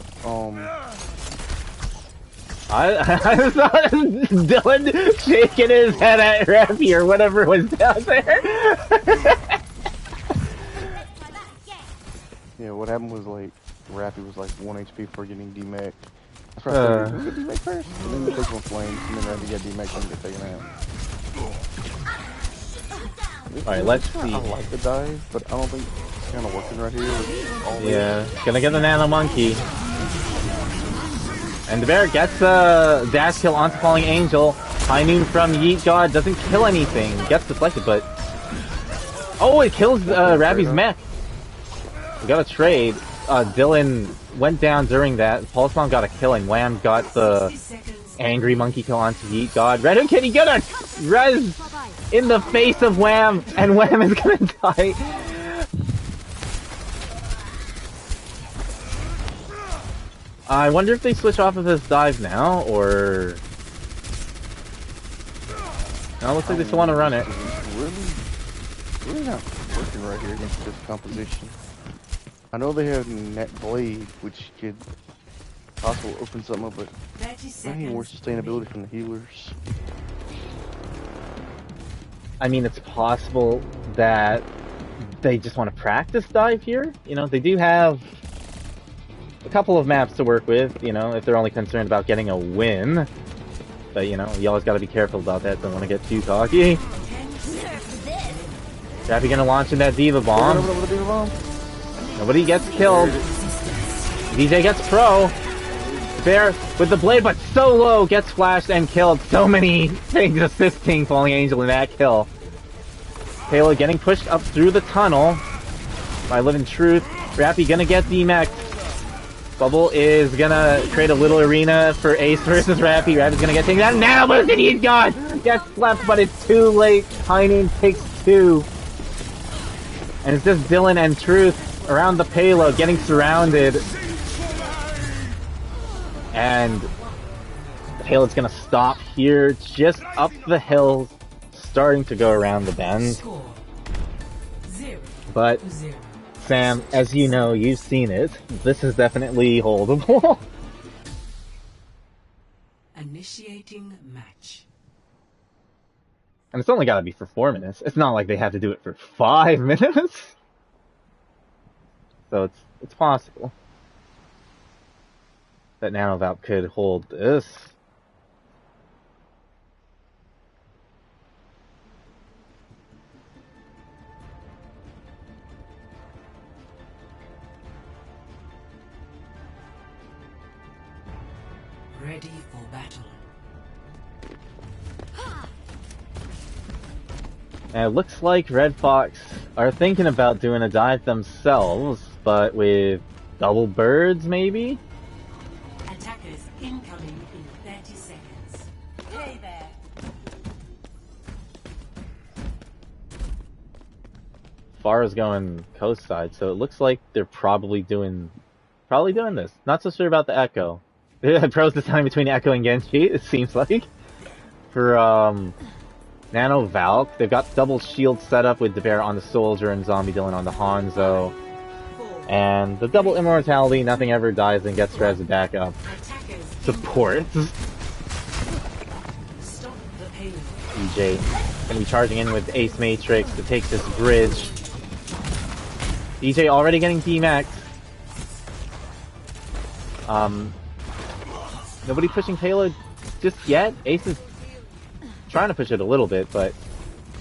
I saw Dylan shaking his head at Rappy or whatever was down there. Yeah, what happened was like, Rappy was like 1 HP for getting D-Mac. That's right, can we get D-Mac first? And then the big one flames, and then Rappy got D-Mac and get taken out. Alright, let's see. I like the dive, but I don't think it's kind of working right here. Yeah, gonna get the Nano Monkey. And the Bear gets a dash kill onto Falling Angel. High Noon from Yeet God doesn't kill anything. Gets deflected, but... Oh, it kills Rappy's mech. We got a trade. Dylan went down during that. Pulsebomb got a kill, and Wham got the Angry Monkey kill onto Yeet God. Red Hood Kitty gonna res in the face of Wham, and Wham is gonna die. I wonder if they switch off of his dive now, or... No, it looks like they still want to run it. Really not working right here against this composition. I know they have Net Blade, which could possibly open something up, but I need more sustainability from the healers. I mean, it's possible that they just want to practice dive here. You know, they do have a couple of maps to work with, you know, if they're only concerned about getting a win. But, you know, you always got to be careful about that. Don't want to get too cocky. Rappy gonna launch in that Diva Bomb. Nobody gets killed. DJ gets Pro. Bear with the Blade, but Solo gets flashed and killed. So many things assisting Falling Angel in that kill. Halo getting pushed up through the tunnel by Living Truth. Rappy gonna get D-Max. Bubble is gonna create a little arena for Ace versus Rappy. Rappy's gonna get taken down. Now Boost and he's gone! Gets left, but it's too late. Heinen takes 2. And it's just Dylan and Truth around the payload getting surrounded. And the payload's gonna stop here, just up the hills, starting to go around the bend. But Sam, as you know, you've seen it. This is definitely holdable. Initiating match. And it's only gotta be for 4 minutes. It's not like they have to do it for 5 minutes. So it's possible that Nano Valk could hold this. Ready for battle. And it looks like Red Fox are thinking about doing a dive themselves, but with double birds, maybe? Attackers incoming in 30 seconds. Hey there. Farah's going coast side, so it looks like they're probably doing this. Not so sure about the Echo. Pro's deciding between Echo and Genji, it seems like. For Nano Valk, they've got double shield set up with the bear on the Soldier and Zombie Dylan on the Hanzo. And the double immortality, nothing ever dies and gets res back up. Support. DJ gonna be charging in with Ace Matrix to take this bridge. DJ already getting D-Max. Nobody pushing payload just yet. Ace is trying to push it a little bit, but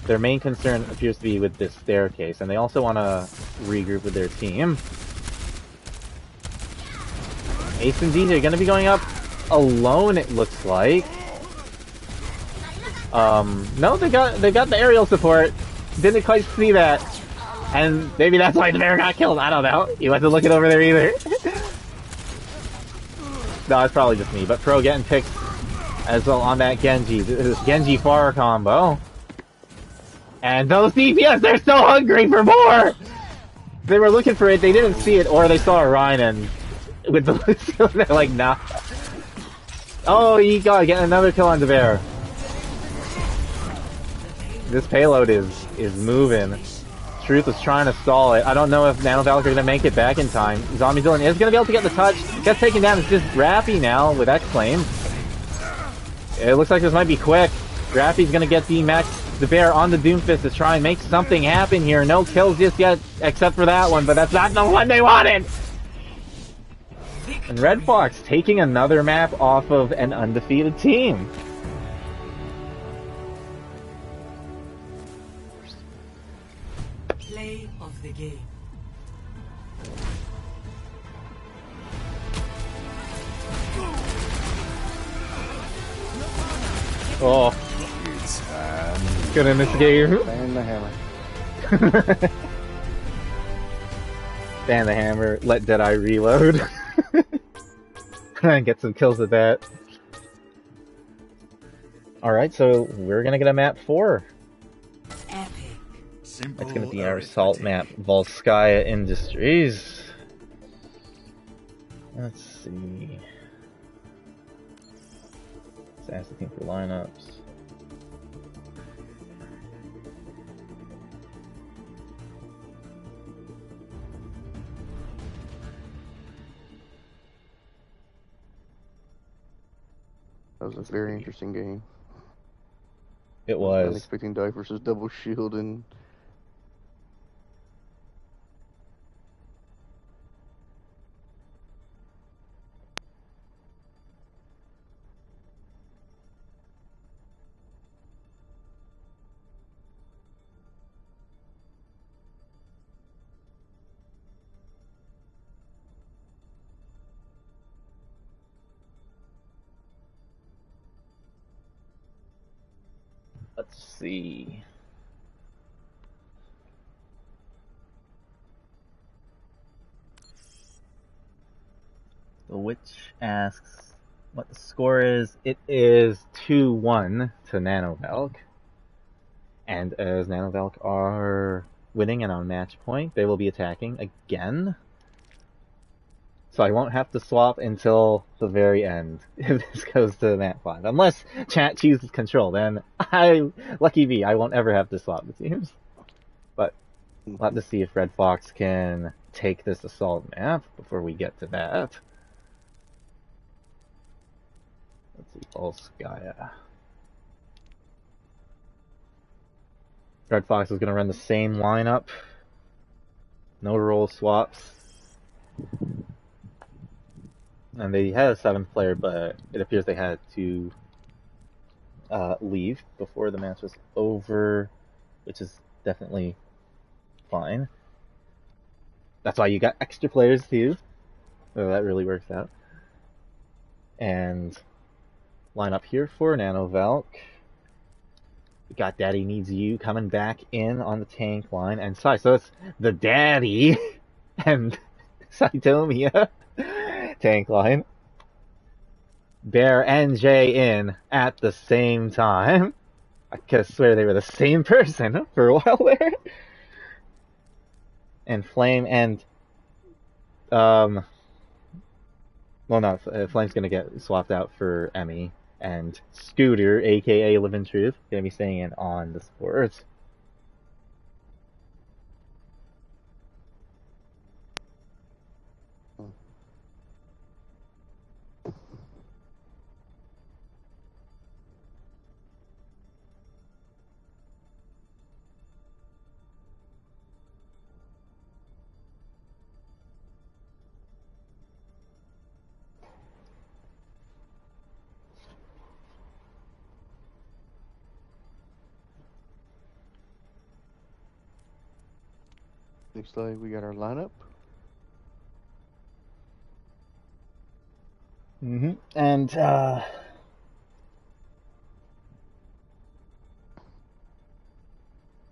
their main concern appears to be with this staircase, and they also want to regroup with their team. Ace and DJ are going to be going up alone, it looks like. No, they got the aerial support. Didn't quite see that. And maybe that's why the bear got killed. I don't know. He wasn't looking over there either. No, it's probably just me. But Pro getting picked as well on that Genji. This Genji Farah combo. And those DPS, they're so hungry for more! They were looking for it, they didn't see it, or they saw Ryan and with the Lucio, they're like, nah. Oh, he got getting another kill on the bear. This payload is moving. Truth was trying to stall it. I don't know if Nano Valk are gonna make it back in time. Zombie Dylan is gonna be able to get the touch. Gets taken down. It's just Rappy now with X-Flame. It looks like this might be quick. Rappy's gonna get D-Max the bear on the Doomfist to try and make something happen here. No kills just yet, except for that one, but that's not the one they wanted! And Red Fox taking another map off of an undefeated team. Play of the game. Oh. Good in this game. Ban the hammer. Ban the hammer, let Deadeye reload. And get some kills with that. Alright, so we're gonna get a map 4. Epic. It's gonna be our assault map, Volskaya Industries. Let's see. Just looking for lineups. That was a very interesting game. It I was was. expecting dive versus double shield and Let's see. The Witch asks what the score is. It is 2-1 to Nano Valk. And as Nano Valk are winning and on match point, they will be attacking again. So I won't have to swap until the very end if this goes to map 5. Unless chat chooses control, then lucky me, I won't ever have to swap the teams. But we'll have to see if Red Fox can take this assault map before we get to that. Let's see, Volskaya. Red Fox is going to run the same lineup. No role swaps. And they had a 7th player, but it appears they had to leave before the match was over, which is definitely fine. That's why you got extra players too. So that really works out. And line up here for Nano Valk. We got Daddy Needs You coming back in on the tank line, and so it's the Daddy and Cytomia tank line. Bear and Jay in at the same time. I could swear they were the same person for a while there. And Flame and well, no, Flame's gonna get swapped out for Emmy, and Scooter, aka Living Truth, gonna be staying in on the sports. Looks like we got our lineup. And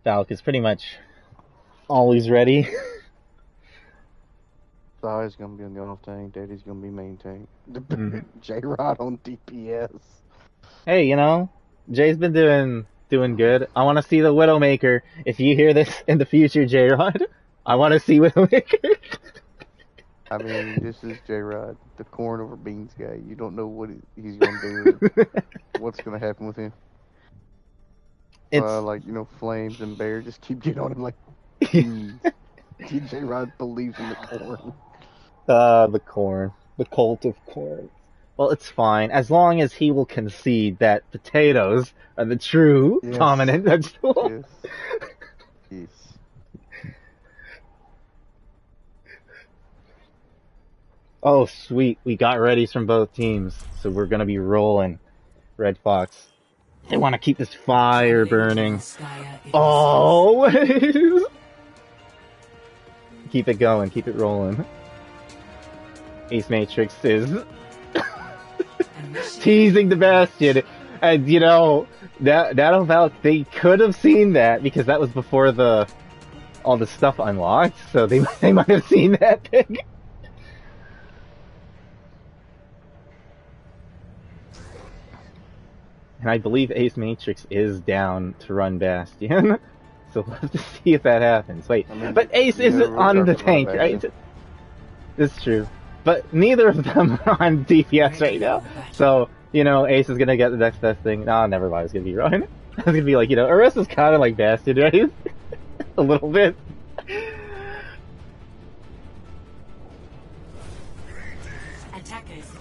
Valk is pretty much always ready. Zai's gonna be on the off tank. Daddy's gonna be main tank. J-Rod on DPS. Hey, you know, Jay's been doing good. I want to see the Widowmaker. If you hear this in the future, J-Rod, I want to see Widowmaker. I mean, this is J-Rod, the corn over beans guy. You don't know what he's gonna do. What's gonna happen with him? It's like, you know, Flames and Bear just keep getting on him like beans. J-Rod believes in the corn. The corn. The cult of corn. Well, it's fine, as long as he will concede that potatoes are the true dominant vegetable. Yes. Oh, sweet. We got readies from both teams, so we're gonna be rolling. Red Fox. They want to keep this fire burning. Always! Keep it going, keep it rolling. Ace Matrix is teasing the Bastion. And, you know, Nano Valk, they could have seen that, because that was before all the stuff unlocked, so they might have seen that thing. And I believe Ace Matrix is down to run Bastion. So we'll have to see if that happens. Wait, but Ace isn't on the tank, right? It's true. But neither of them are on DPS right now. So, you know, Ace is gonna get the next best thing. No, never mind, it's gonna be Ryan. It's gonna be like, you know, Arista's kinda like Bastion, right? A little bit.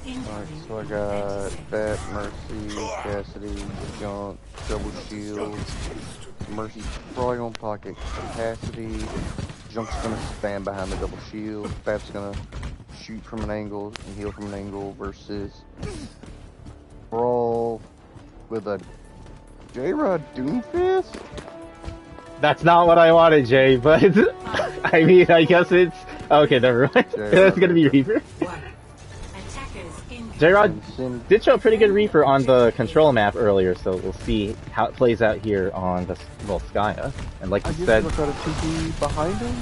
Alright, so I got Fat, Mercy, Cassidy, Junk, Double Shield. Mercy's probably on pocket capacity. Junk's gonna stand behind the double shield. Fat's gonna shoot from an angle and heal from an angle versus Brawl with a J-Rod Doomfist? That's not what I wanted, Jay, but I mean, I guess it's... Okay, never mind. It's gonna be Reaper. J-Rod did show a pretty good Reaper on the control map earlier, so we'll see how it plays out here on the Skya. And like you said, got a TP behind him.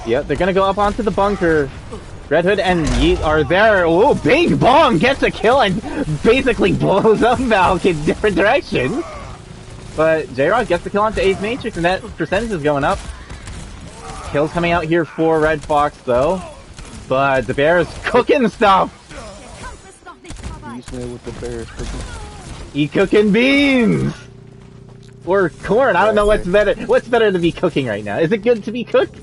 Yep, they're gonna go up onto the bunker. Red Hood and Yeet are there. Ooh, Big Bong gets a kill and basically blows up Valk in different directions. But J-Rod gets the kill onto Ace Matrix, and that percentage is going up. Kills coming out here for Red Fox, though. But the Bear is cooking stuff. With the Bear cooking. He cooking beans! Or corn, I don't know what's better. What's better to be cooking right now? Is it good to be cooked?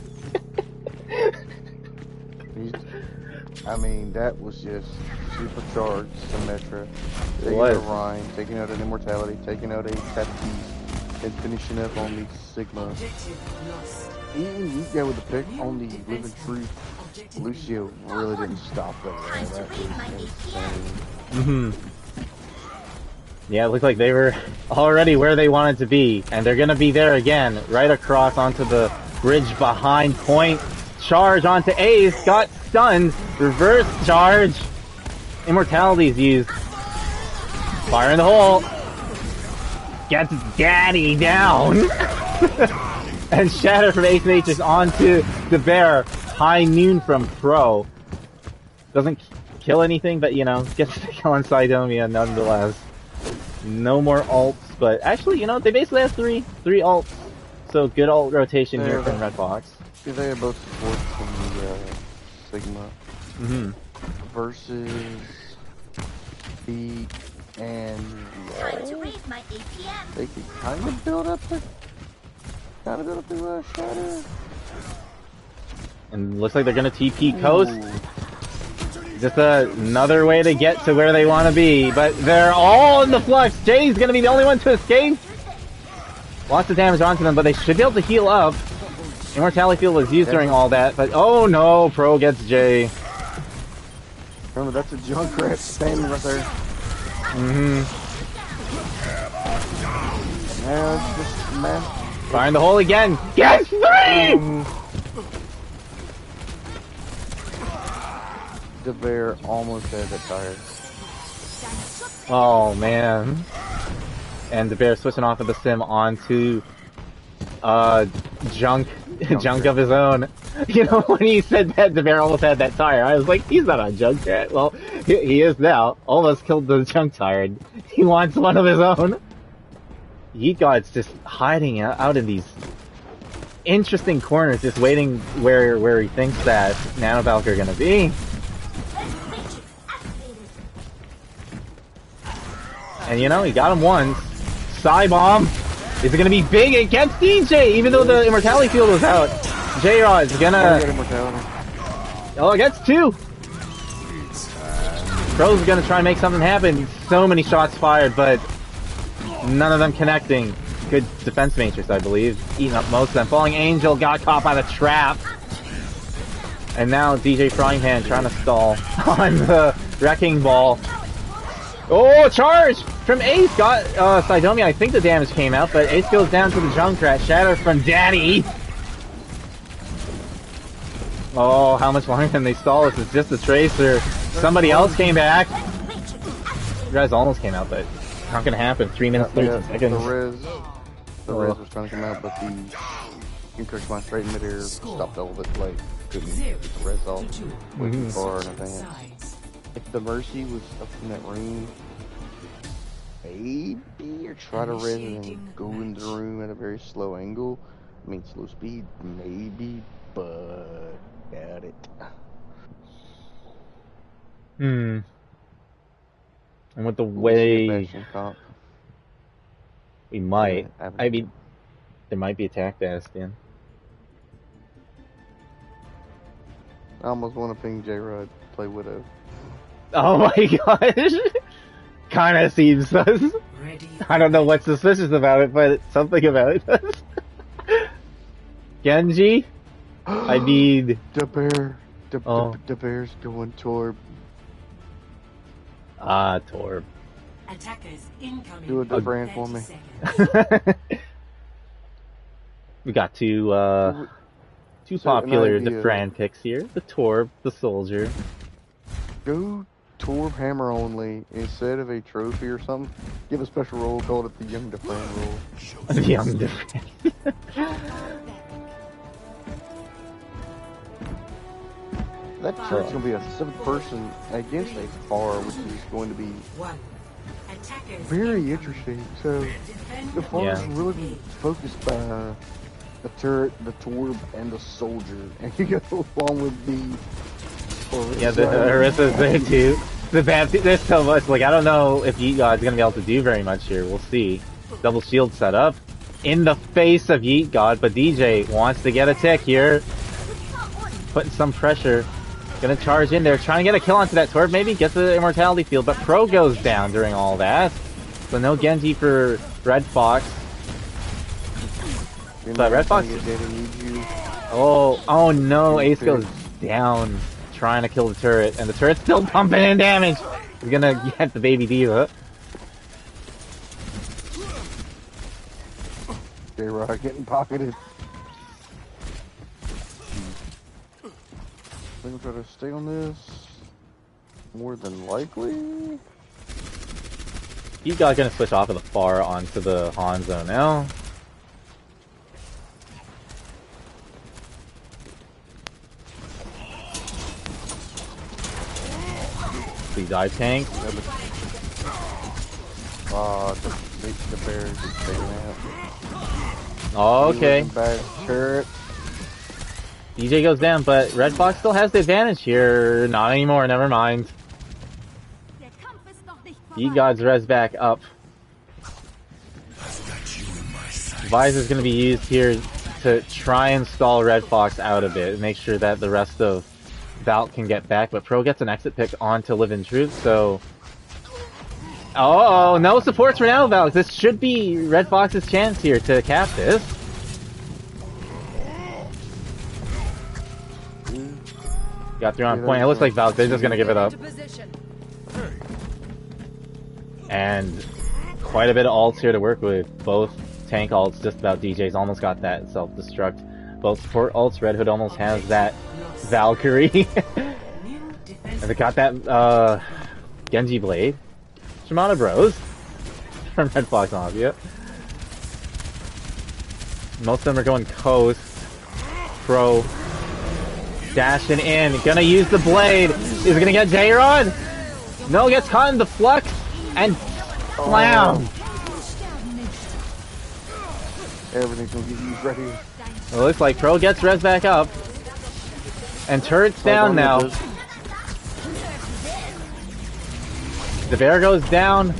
I mean, that was just supercharged Symmetra. Taking out a Rhyme, taking out an Immortality, taking out a Tatis, and finishing up on the Sigma. Even you guy with the pick on the Living Truth, Lucio really didn't stop that. That was insane. Yeah, it looked like they were already where they wanted to be, and they're gonna be there again, right across onto the bridge behind point. Charge onto Ace, got stunned, reverse charge. Immortality's used. Fire in the hole. gets daddy down. And Shatter from Ace Matrix onto the Bear. High noon from Pro. Doesn't kill anything, but you know, gets the kill on Sidomia nonetheless. No more ults, but actually, you know, they basically have three ults. So good ult rotation here from Red Fox. Yeah, they are both support from the Sigma. Mm-hmm. Versus Beat and they can kind of build up the Shatter. And looks like they're gonna TP Coast. Just another way to get to where they want to be, but they're all in the flux. Jay's gonna be the only one to escape. Lots of damage onto them, but they should be able to heal up. Immortality Field was used during all that, but oh no, Pro gets Jay. Remember, that's a Junkrat standing right there. Mm-hmm. Now it's just man. Find the hole again. Yes, 3! The Bear almost had that tire. Oh man. And the Bear switching off of the sim onto junk of his own. You know, when he said that the Bear almost had that tire, I was like, he's not on Junkrat. Well, he is now. Almost killed the junk tire. He wants one of his own. Yeet God's just hiding out in these interesting corners, just waiting where he thinks that Nano Valk are gonna be. And you know, he got him once. Psy Bomb. Is it gonna be big against DJ, even though the Immortality Field was out? J-Rod is gonna... Oh, it gets 2! Pro's gonna try and make something happen. So many shots fired, but none of them connecting. Good defense matrix, I believe. Eating up most of them. Falling Angel got caught by the trap. And now DJ Frying Pan trying to stall on the Wrecking Ball. Oh, charge from Ace. Got Sidomia. I think the damage came out, but Ace goes down to the Junkrat. Shatter from Daddy. Oh, how much longer can they stall this? It's just a Tracer. Somebody else came back. You guys almost came out, but not gonna happen. 3 minutes, 13 seconds. The Riz was trying to come out, but the Incorrect Mind straight in midair stopped all of it. Like, couldn't get the Riz off. Way too far in advance. If the Mercy was up in that ring, maybe, or try to Riz and go into the room at a very slow angle. I mean, slow speed, maybe, but doubt it. And with the way we might, I mean, there might be attack Bastion. I almost want to ping J-Rod play Widow. Oh my gosh! Kinda seems sus. I don't know what's suspicious about it, but something about it does. Genji? I need... The bear's going Torb. Ah, Torb. Attackers incoming. Do a Debran for me. We got two popular Debran picks here. The Torb, the Soldier. Go Torb Hammer only instead of a trophy or something. Give a special role, call it the Young Debran role. The Young Debran. That turret's going to be a 7th person against a FAR, which is going to be very interesting. So, the FAR is really focused by the turret, the Torb, and the Soldier. And you go along with the... Yeah, the Orissa's there too. The bad there's so much. Like, I don't know if Yeet God's going to be able to do very much here. We'll see. Double shield set up. In the face of Yeet God, but DJ wants to get a tick here. Putting some pressure. Gonna charge in there, trying to get a kill onto that Torb, maybe get the Immortality Field, but Pro goes down during all that. So no Genji for Red Fox. But Red Fox... Oh no, Ace goes down, trying to kill the turret, and the turret's still pumping in damage! He's gonna get the Baby Diva. J-Rod getting pocketed. I think I'll try to stay on this. More than likely. You got gonna switch off of the far onto the Hanzo now. The dive tank. The bear is just taking out. Oh, okay. Back turret. DJ goes down, but Red Fox still has the advantage here. Not anymore, never mind. God's res back up. Visor's going to be used here to try and stall Red Fox out a bit. Make sure that the rest of Valk can get back, but Pro gets an exit pick onto Live in Truth, so... Oh, no supports for now, Valk. This should be Red Fox's chance here to cap this. Got through on point. It looks like Valk, they're just going to give it up. And quite a bit of ults here to work with. Both tank ults, just about DJ's almost got that self-destruct. Both support ults, Red Hood almost has that Valkyrie. And they got that Genji Blade. Shimano Bros from Red Fox Mafia. Most of them are going coast. Pro dashing in, gonna use the blade. Is gonna get J-Rod? No, gets caught in the flux and slam. Everything's gonna get used right here. It looks like Pro gets res back up. And turret's down now. The bear goes down.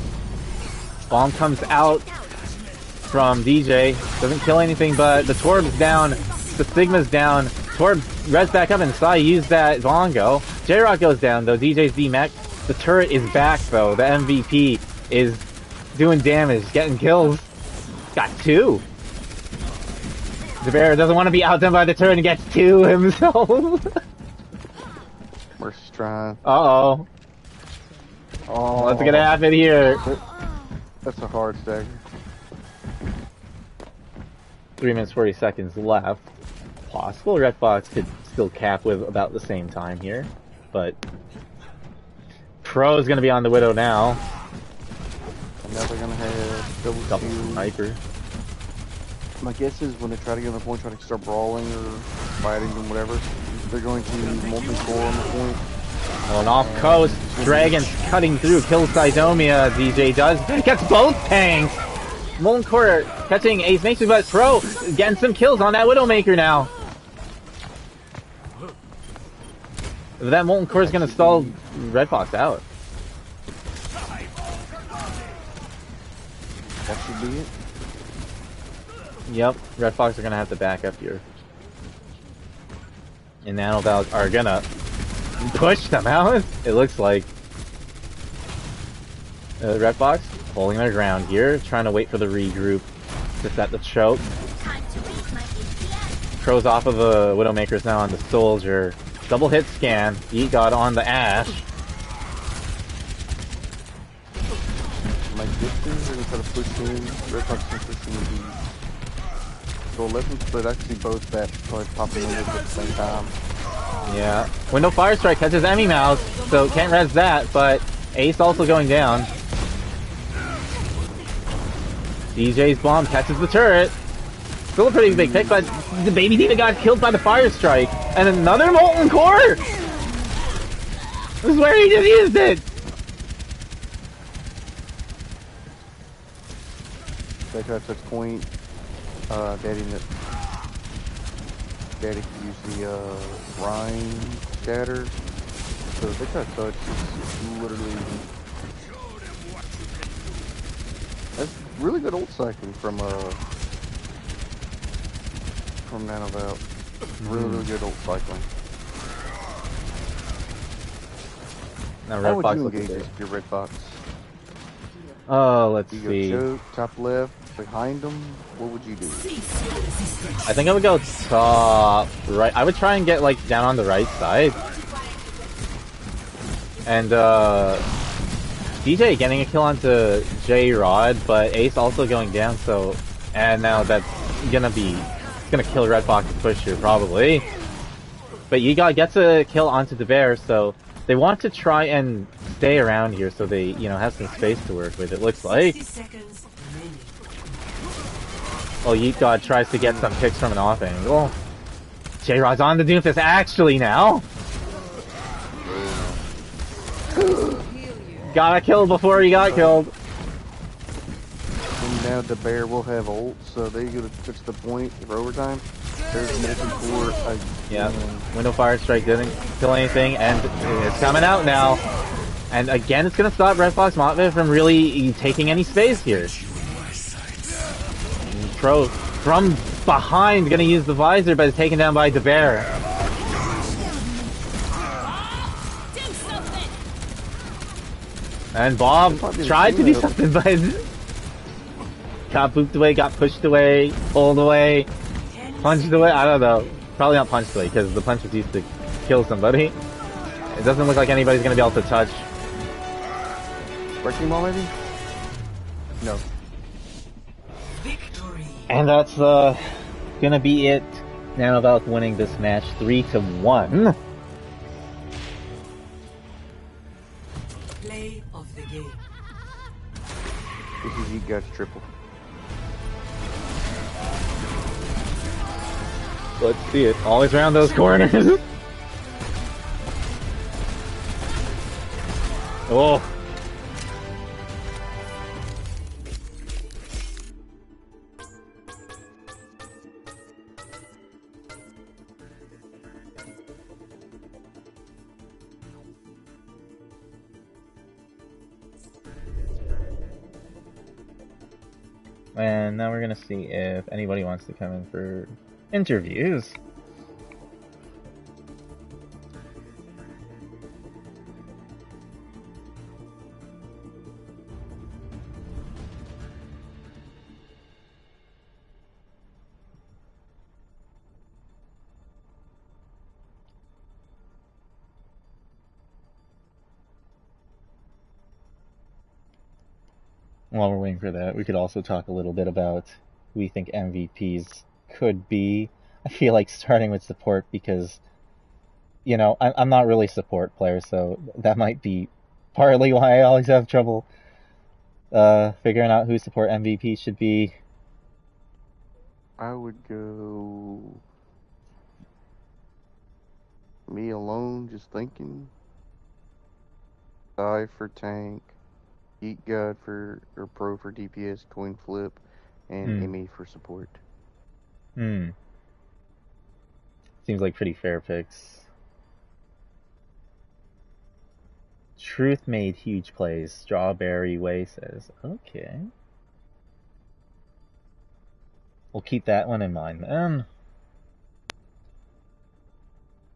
Bomb comes out from DJ. Doesn't kill anything, but the Torb's down. The Sigma's down. Torb res back up and Sai used that Vongo. J-Rock goes down though. DJ's D-Mech. The turret is back though. The MVP is doing damage, getting kills. Got 2. The bear doesn't want to be outdone by the turret and gets 2 himself. We're trying. Uh-oh. Oh, what's gonna happen here? That's a hard stagger. 3 minutes 40 seconds left. Possible Red Fox could still cap with about the same time here, but Pro is gonna be on the Widow now. And now they're gonna have double sniper. My guess is when they try to get on the point, try to start brawling or fighting and whatever, they're going to use multi-core on the point. Well, and off coast, Dragon's cutting through, kills Sidomia. DJ does, gets both tanks. Molten Core catching Ace Mason, but Pro getting some kills on that Widowmaker now. That Molten Core is going to stall Red Fox out. That should be it. Yep, Red Fox are going to have to back up here. And Nano Valk are going to push them out, it looks like. Red Fox holding their ground here, trying to wait for the regroup to set the choke. Pro's off of the Widowmakers now on the Soldier. Double hit scan. Eat God on the Ash. My distance, they're gonna try to push in. Red Fox can push in the so 11, but actually both that probably popping in at the same time. Yeah. Window Fire Strike catches Emmy Mouse, so can't res that, but Ace also going down. DJ's bomb catches the turret. Still a pretty big pick, but the Baby Diva got killed by the Fire Strike. And another Molten Core! This is where he just used it! They try to touch point. Daddy can use the Rhine scatter. So if they try to touch, it's literally... That's really good ult cycling from Nano Valk. Really good ult cycling. Now How Red would Fox you looks engage good. this if you're Red Fox? Oh, let's You see. go choke, top left, behind them. What would you do? I think I would go top right. I would try and get like down on the right side. And DJ getting a kill onto J-Rod, but Ace also going down, so... And now that's gonna kill Red Fox push here, probably. But Yiga gets a kill onto the Bear, so They want to try and stay around here so they, you know, have some space to work with, it looks like. 60 seconds remaining. Oh, Yeet God tries to get some kicks from an off angle. J-Rod's on the Doomfist actually now. Got killed before he got killed. And now the bear will have ult, so they're gonna touch the point for overtime. There's multi-core again. Yeah, Window Fire Strike didn't kill anything, and it's coming out now. And again, it's gonna stop Red Fox Mafia from really taking any space here. Pro from behind, gonna use the visor, but it's taken down by the bear. And Bob tried to do something, but got booped away, got pushed away, pulled away, punched away. I don't know. Probably not punched away because the punch was used to kill somebody. It doesn't look like anybody's gonna be able to touch. Wrecking ball, maybe? No. Victory. And that's gonna be it. Nano Valk winning this match 3-1. Play of the game. This is Yeet God's triple. Let's see it. Always around those corners. Oh. And now we're gonna see if anybody wants to come in for interviews. While we're waiting for that, we could also talk a little bit about who we think MVPs could be. I feel like starting with support because, you know, I'm not really a support player, so that might be partly why I always have trouble figuring out who support MVP should be. I would go me alone, just thinking. Die for tank, Yeet God for or pro for DPS, coin flip, and ME for support. Seems like pretty fair picks. Truth made huge plays. Strawberry Way says, okay. We'll keep that one in mind then.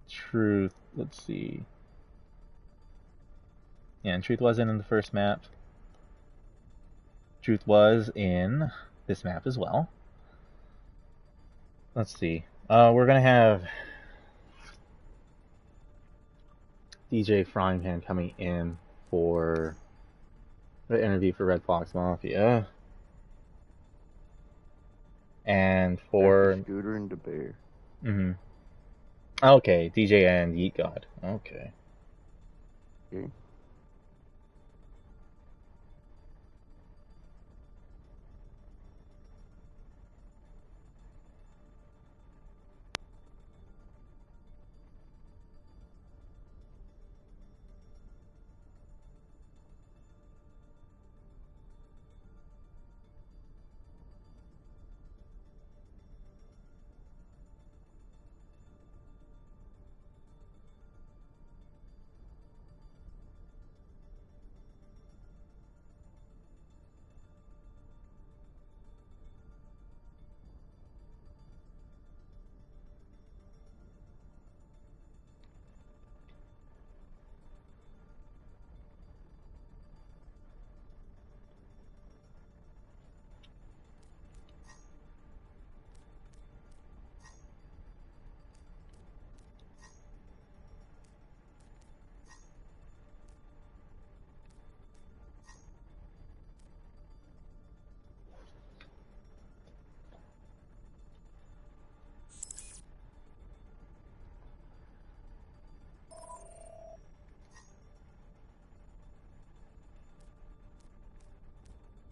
Truth, let's see. Yeah, and Truth wasn't in the first map. Truth was in this map as well. Let's see. We're gonna have DJ Frying Pan coming in for the interview for Red Fox Mafia. And for Scooter and the Bear. Okay, DJ and Yeet God. Okay. Okay.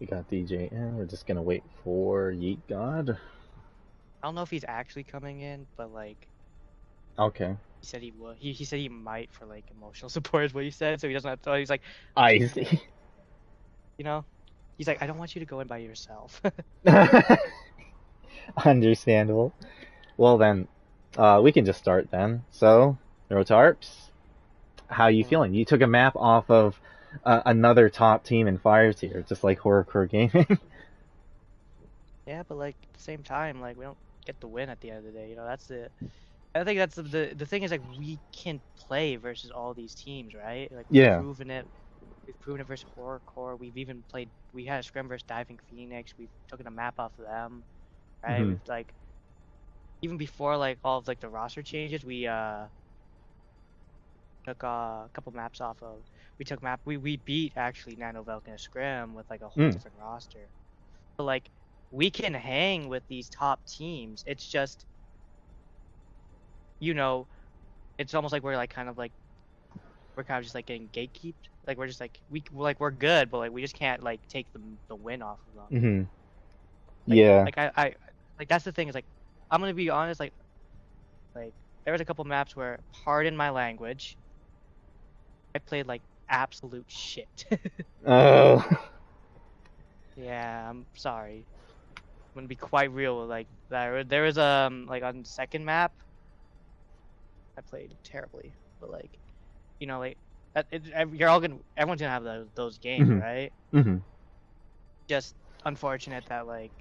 We got DJ in. We're just gonna wait for Yeet God. I don't know if he's actually coming in, but like Okay. he said he would. He said he might for like emotional support is what he said, so he doesn't have to. He's like, I see. you know, he's like, I don't want you to go in by yourself. Understandable. Well then, we can just start then. So, Rotarps, how you feeling? You took a map off of another top team in Fire Tier, just like Horrorcore Gaming. Yeah, but like at the same time, like we don't get the win at the end of the day. You know, that's the. I think that's the thing is like we can play versus all these teams, right? Like we've Yeah. proven it. We've proven it versus Horrorcore. We've even played. We had a scrim versus Diving Phoenix. We've taken a map off of them, right? Mhm. We've like even before like all of like the roster changes, we took a couple maps off of. We beat actually Nano Valk in a scrim with like a whole different roster. So like we can hang with these top teams. It's just, you know, it's almost like we're like kind of like we're kind of just like getting gatekeeped. Like we're just like we're good, but like we just can't like take the win off of them. Mhm. Like, Yeah. Like I like that's the thing is like I'm gonna be honest like there was a couple maps where, pardon my language, I played like absolute shit. Oh. Yeah, I'm sorry. I'm gonna be quite real. Like there was like on the second map, I played terribly. But like, you know, like everyone's gonna have those games, Mhm. right? Mhm. Just unfortunate that like,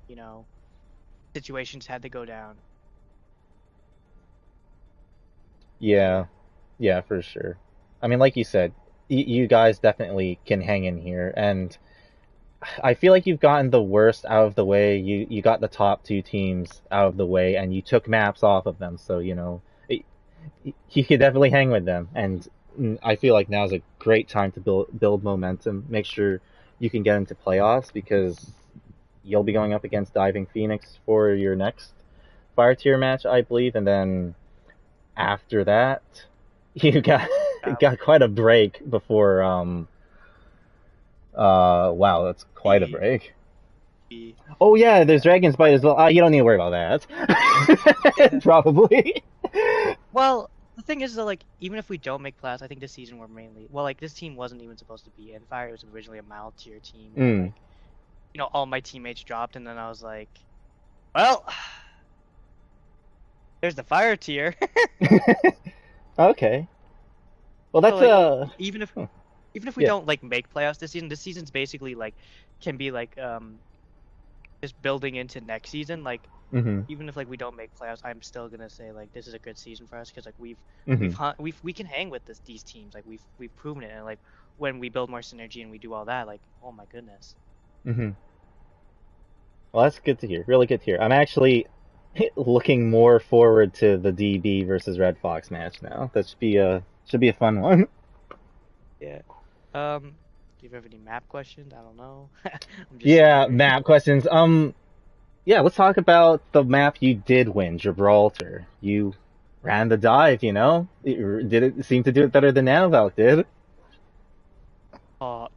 you know, situations had to go down. Yeah. Yeah, for sure. I mean, like you said, you guys definitely can hang in here, and I feel like you've gotten the worst out of the way. You got the top two teams out of the way, and you took maps off of them. So you could definitely hang with them. And I feel like now's a great time to build momentum. Make sure you can get into playoffs because you'll be going up against Diving Phoenix for your next Fire Tier match, I believe, and then after that, you got quite a break before. Wow, that's quite a break. Oh yeah, there's Dragon's Bite as well. You don't need to worry about that. Probably. Well, the thing is that like even if we don't make playoffs, I think this season we're mainly like this team wasn't even supposed to be in Fire. It was originally a mild tier team. And, like, you know, all my teammates dropped, and then I was like, well, there's the Fire tier. Okay. Well, that's so, like, even if we yeah. don't like make playoffs this season's basically like can be like just building into next season. Like even if like we don't make playoffs, I'm still gonna say like this is a good season for us because like we can hang with these teams. Like we've proven it, and like when we build more synergy and we do all that, like oh my goodness. Well, that's good to hear. Really good to hear. I'm actually looking more forward to the DB versus Red Fox match now. That should be a fun one. Yeah. Do you have any map questions? I don't know. Yeah, map questions. Yeah, let's talk about the map you did win, Gibraltar. You ran the dive, you know? Did it seem to do it better than Nanovalk did? All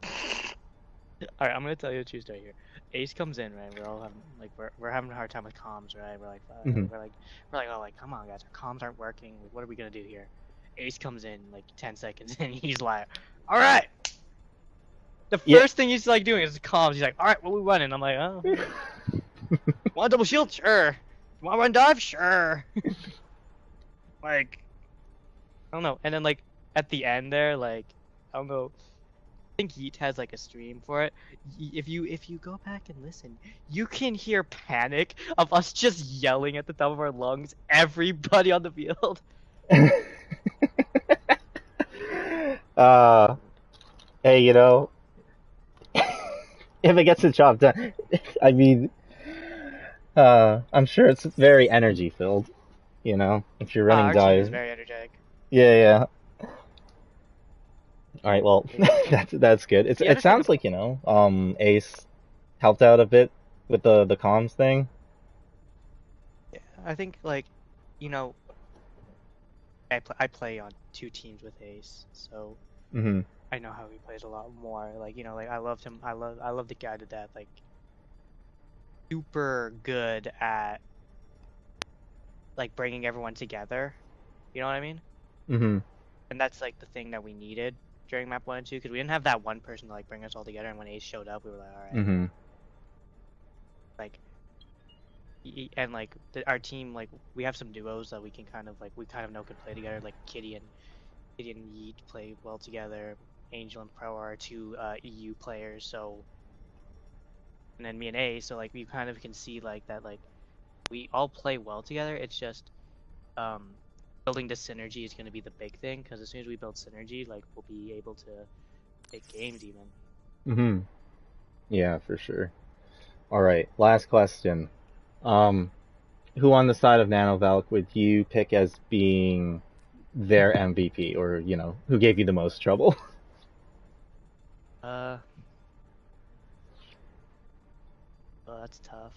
right, I'm gonna tell you a true story here. Ace comes in, right? We're all having like we're having a hard time with comms, right? We're like oh like come on guys, our comms aren't working. Like, what are we gonna do here? Ace comes in like 10 seconds and he's like, all right. The first thing he's like doing is comms. He's like, all right, what we running? I'm like, oh. Want double shield? Sure. Want run dive? Sure. Like, I don't know. And then like at the end there, like I don't know. I think Yeet has like a stream for it. If you go back and listen, you can hear panic of us just yelling at the top of our lungs, everybody on the field. Hey, you know, if it gets the job done, I mean, I'm sure it's very energy filled. You know, if you're running Our team is dive. very energetic. Yeah. All right, well, that's good. It sounds like, you know, Ace helped out a bit with the comms thing. Yeah, I think like, you know, I play on two teams with Ace, so I know how he plays a lot more. Like, you know, like I loved him. I love the guy to death. Like, super good at like bringing everyone together. You know what I mean? Mm-hmm. And that's like the thing that we needed during map 1 and 2 because we didn't have that one person to like bring us all together. And when Ace showed up, we were like, all right, Mm-hmm. like, and like our team, like we have some duos that we can kind of like we kind of know can play together. Like Kitty and Yeet play well together. Angel and Pro are two EU players, so and then me and A, so like we kind of can see like that like we all play well together. It's just um building the synergy is going to be the big thing because as soon as we build synergy, like we'll be able to take games even. Mm-hmm. Yeah, for sure. All right, last question. Um, who on the side of Nano Valk would you pick as being their MVP, or who gave you the most trouble? Uh, oh, that's tough.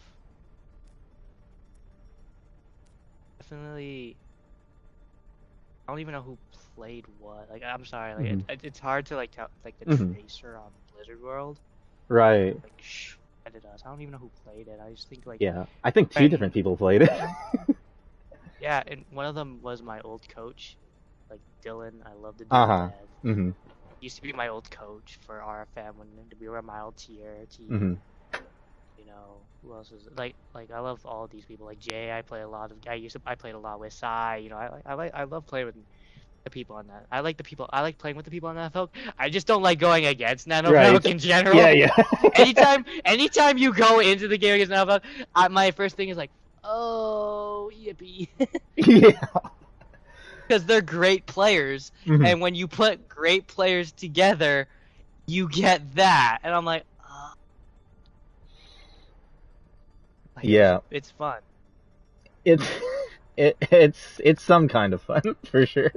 Definitely. I don't even know who played what. Like, I'm sorry. Like, Mm-hmm. it's hard to like tell like the Mm-hmm. tracer on Blizzard World. Right. Like, shredded us. I don't even know who played it. I just think like Yeah, I think two when different people played it. yeah, and one of them was my old coach, like Dylan. I love the dude to Uh-huh. death. Mm-hmm. He used to be my old coach for RFM when we were a mild tier team. Mm-hmm. You know, who else is like I love all of these people. Like Jay, I play a lot of. I played a lot with Sai. You know, I love playing with the people on that. I like the people. I like playing with the people on that Valk. I just don't like going against Nano Right. Valk in general. Yeah, yeah. anytime you go into the game against Nano Valk, my first thing is like, oh yippee, Yeah. because they're great players, Mm-hmm. and when you put great players together, you get that, and I'm like, like Yeah. it's fun. It's it's some kind of fun for sure.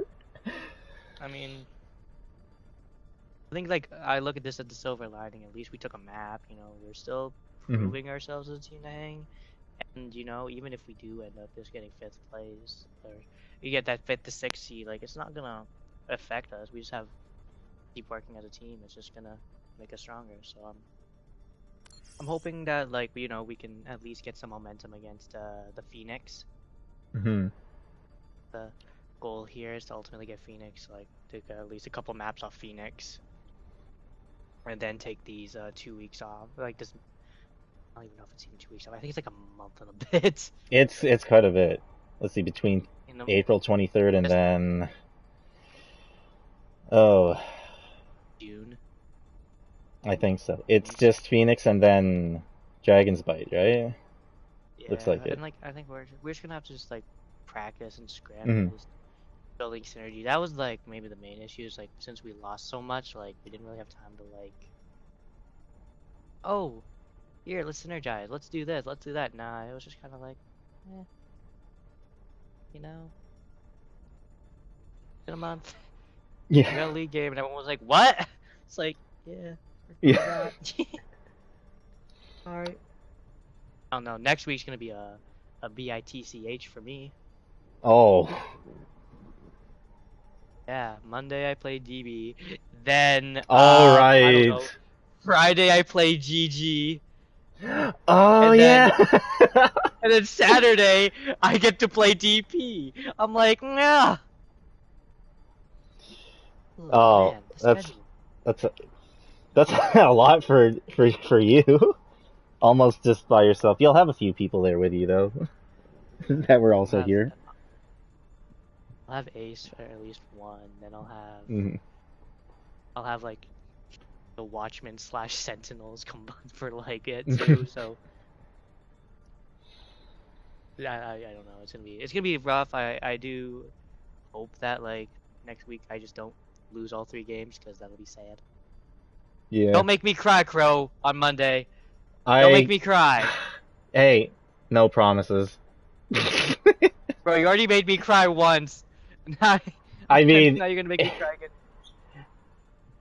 I mean, I think like I look at this as the silver lining. At least we took a map. You know, we're still Mm-hmm. proving ourselves as a team to hang. And you know, even if we do end up just getting fifth place, or you get that fifth to sixth seed, like it's not gonna affect us. We just have to keep working as a team. It's just gonna make us stronger. So I'm hoping that like you know we can at least get some momentum against the Phoenix. Mm-hmm. The goal here is to ultimately get Phoenix, like take at least a couple maps off Phoenix, and then take these 2 weeks off. Like this, I don't even know if it's even 2 weeks off. I think it's like a month and a bit. It's quite a bit. Let's see, between You know, April 23rd and just then June. I think so. It's just Phoenix and then Dragon's Bite, right? Yeah, Looks like it. and like I think we're just gonna have to just like practice and scramble, Mhm. just building synergy. That was like maybe the main issue is like since we lost so much, like we didn't really have time to like, oh, here let's synergize, let's do this, let's do that. Nah, it was just kind of like, you know, in a month, we got a Yeah. league game, and everyone was like, what? It's like, yeah, Yeah. all right. I don't know. Next week's gonna be a BITCH for me. Oh. Yeah, Monday I play DB. Then All I don't right. know. Friday I play GG. Oh And then yeah. and then Saturday I get to play DP. I'm like, nah. Oh, Man, the that's schedule. that's a, that's a lot for you. Almost just by yourself. You'll have a few people there with you though, that were also here. I'll have Ace for at least one. Then Mhm. I'll have like the Watchmen slash Sentinels combined for like it too. So I don't know. It's gonna be rough. I do hope that like next week I just don't lose all 3 games because that'll be sad. Yeah. Don't make me cry, Crow, on Monday. Don't make I me cry. Hey, no promises. Bro, you already made me cry once. Now, I mean, now you're gonna make me cry again.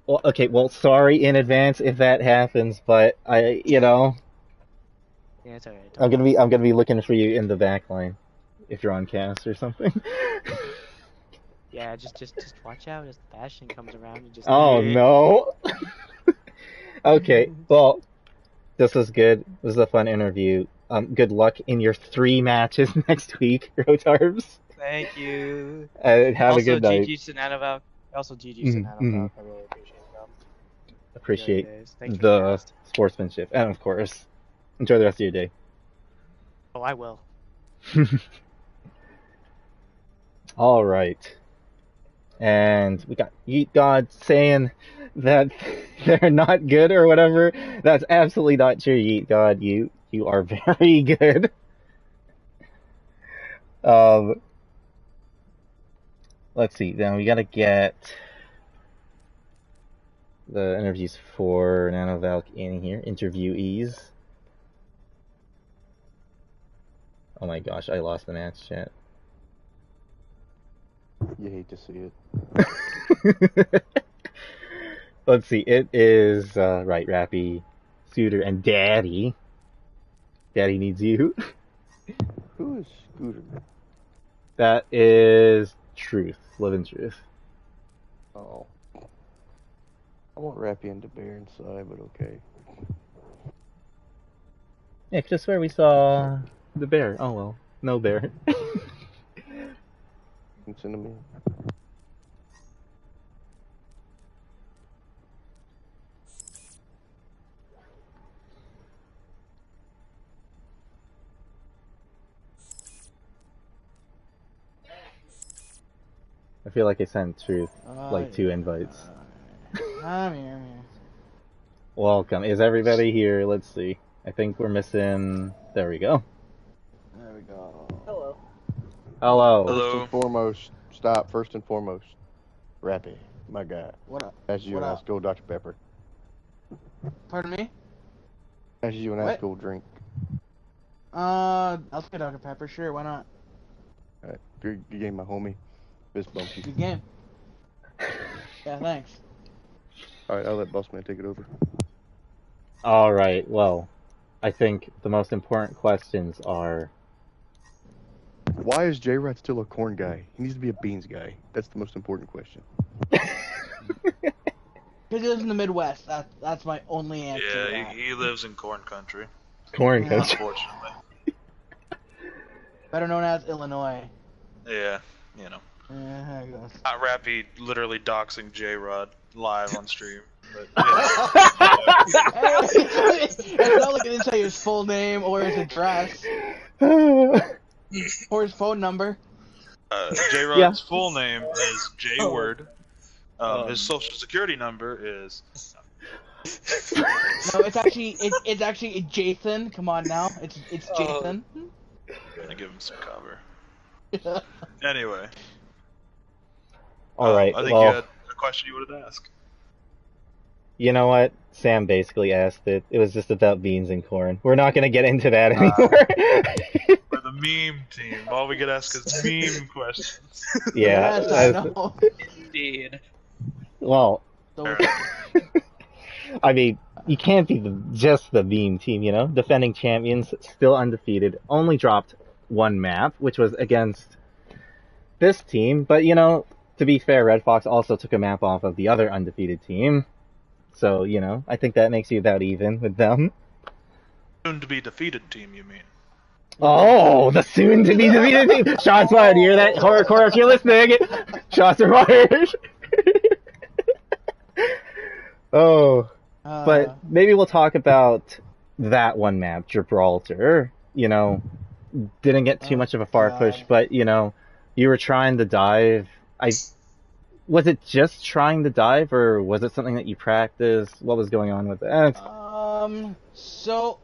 well, okay, well, sorry in advance if that happens, but Yeah, it's alright. I'm gonna be looking for you in the back line if you're on cast or something. Yeah, just watch out as the Bastion comes around and just. Oh no. Okay, well, this was good. This was a fun interview. Good luck in your 3 matches next week, Rotarbs. Thank you. Have a Also, good night. GG's to Nano Valk. Also, GG's to Nano Mm-hmm. Valk. I really appreciate it, bro. Appreciate Enjoy your days. Thanks for the the cast. sportsmanship, and of course, enjoy the rest of your day. Oh, I will. All right. And we got Yeet God saying that they're not good or whatever. That's absolutely not true, Yeet God. You are very good. Let's see. Then we gotta get the interviews for Nano Valk in here. Interviewees. Oh my gosh, I lost the match chat. You hate to see it. Let's see. It is right, Rappy, Scooter, and Daddy. Daddy needs you. Who is Scooter? That is Truth. Living Truth. Oh. I want Rappy into Bear inside, but okay. Yeah, I could have swear we saw the bear. Oh well, no bear. Send him in. I feel like I sent Truth like 2 invites. I'm here. Welcome. Is everybody here? Let's see. I think we're missing. There we go. There we go. Hello. Hello. First and foremost, stop. First and foremost, Rappy, my guy. What up? As you What and I up? go Dr. Pepper. Pardon me? As you and I What? go drink. I'll take Dr. Pepper, sure, why not? Alright, good game, my homie. Fist bump you. Good game. Yeah, thanks. Alright, I'll let Bossman take it over. All right. Well, I think the most important questions are. Why is J-Rod still a corn guy? He needs to be a beans guy. That's the most important question. Because he lives in the Midwest. That's my only answer to Yeah, that. he lives in corn country, Corn Yeah. country. unfortunately. Better known as Illinois. Yeah, you know. Yeah, there it goes. Not Rappy literally doxing J-Rod live on stream. But, It's not like I didn't tell you his full name or his address or his phone number. J-Rod's Yeah. full name is J-Word. His social security number is... No, it's actually Jason. Come on now, it's Jason. I'm gonna give him some cover. Anyway. All right. I think Well, you had a question you wanted to ask. you know what? Sam basically asked it. It was just about beans and corn. We're not gonna get into that anymore. We're the meme team. All we get asked is meme questions. Yeah. Yes, I that's- know. Indeed. Well, So, I mean, you can't be just the meme team, you know? Defending champions, still undefeated, only dropped 1 map, which was against this team. But, you know, to be fair, Red Fox also took a map off of the other undefeated team. So, you know, I think that makes you about even with them. Soon to be defeated team, you mean? Oh, the soon-to-be defeated team! Shots fired, you hear that? Horrorcore, if you're listening! Shots are fired! Oh, but maybe we'll talk about that one map, Gibraltar. You know, didn't get too much of a far push, but, you know, you were trying to dive. Was it just trying to dive, or was it something that you practiced? What was going on with that? So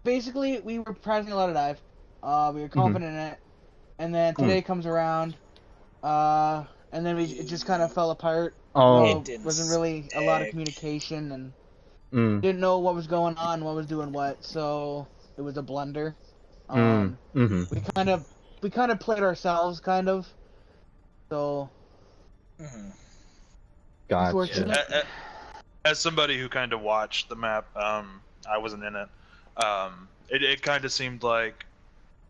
basically, we were practicing a lot of dive. We were confident in it, and then today comes around, and then it just kind of fell apart. Oh. Wasn't really a lot of communication, and didn't know what was going on, what was doing what. So it was a blunder. We kind of played ourselves, kind of. So. Gotcha. As somebody who kind of watched the map, I wasn't in it. It kind of seemed like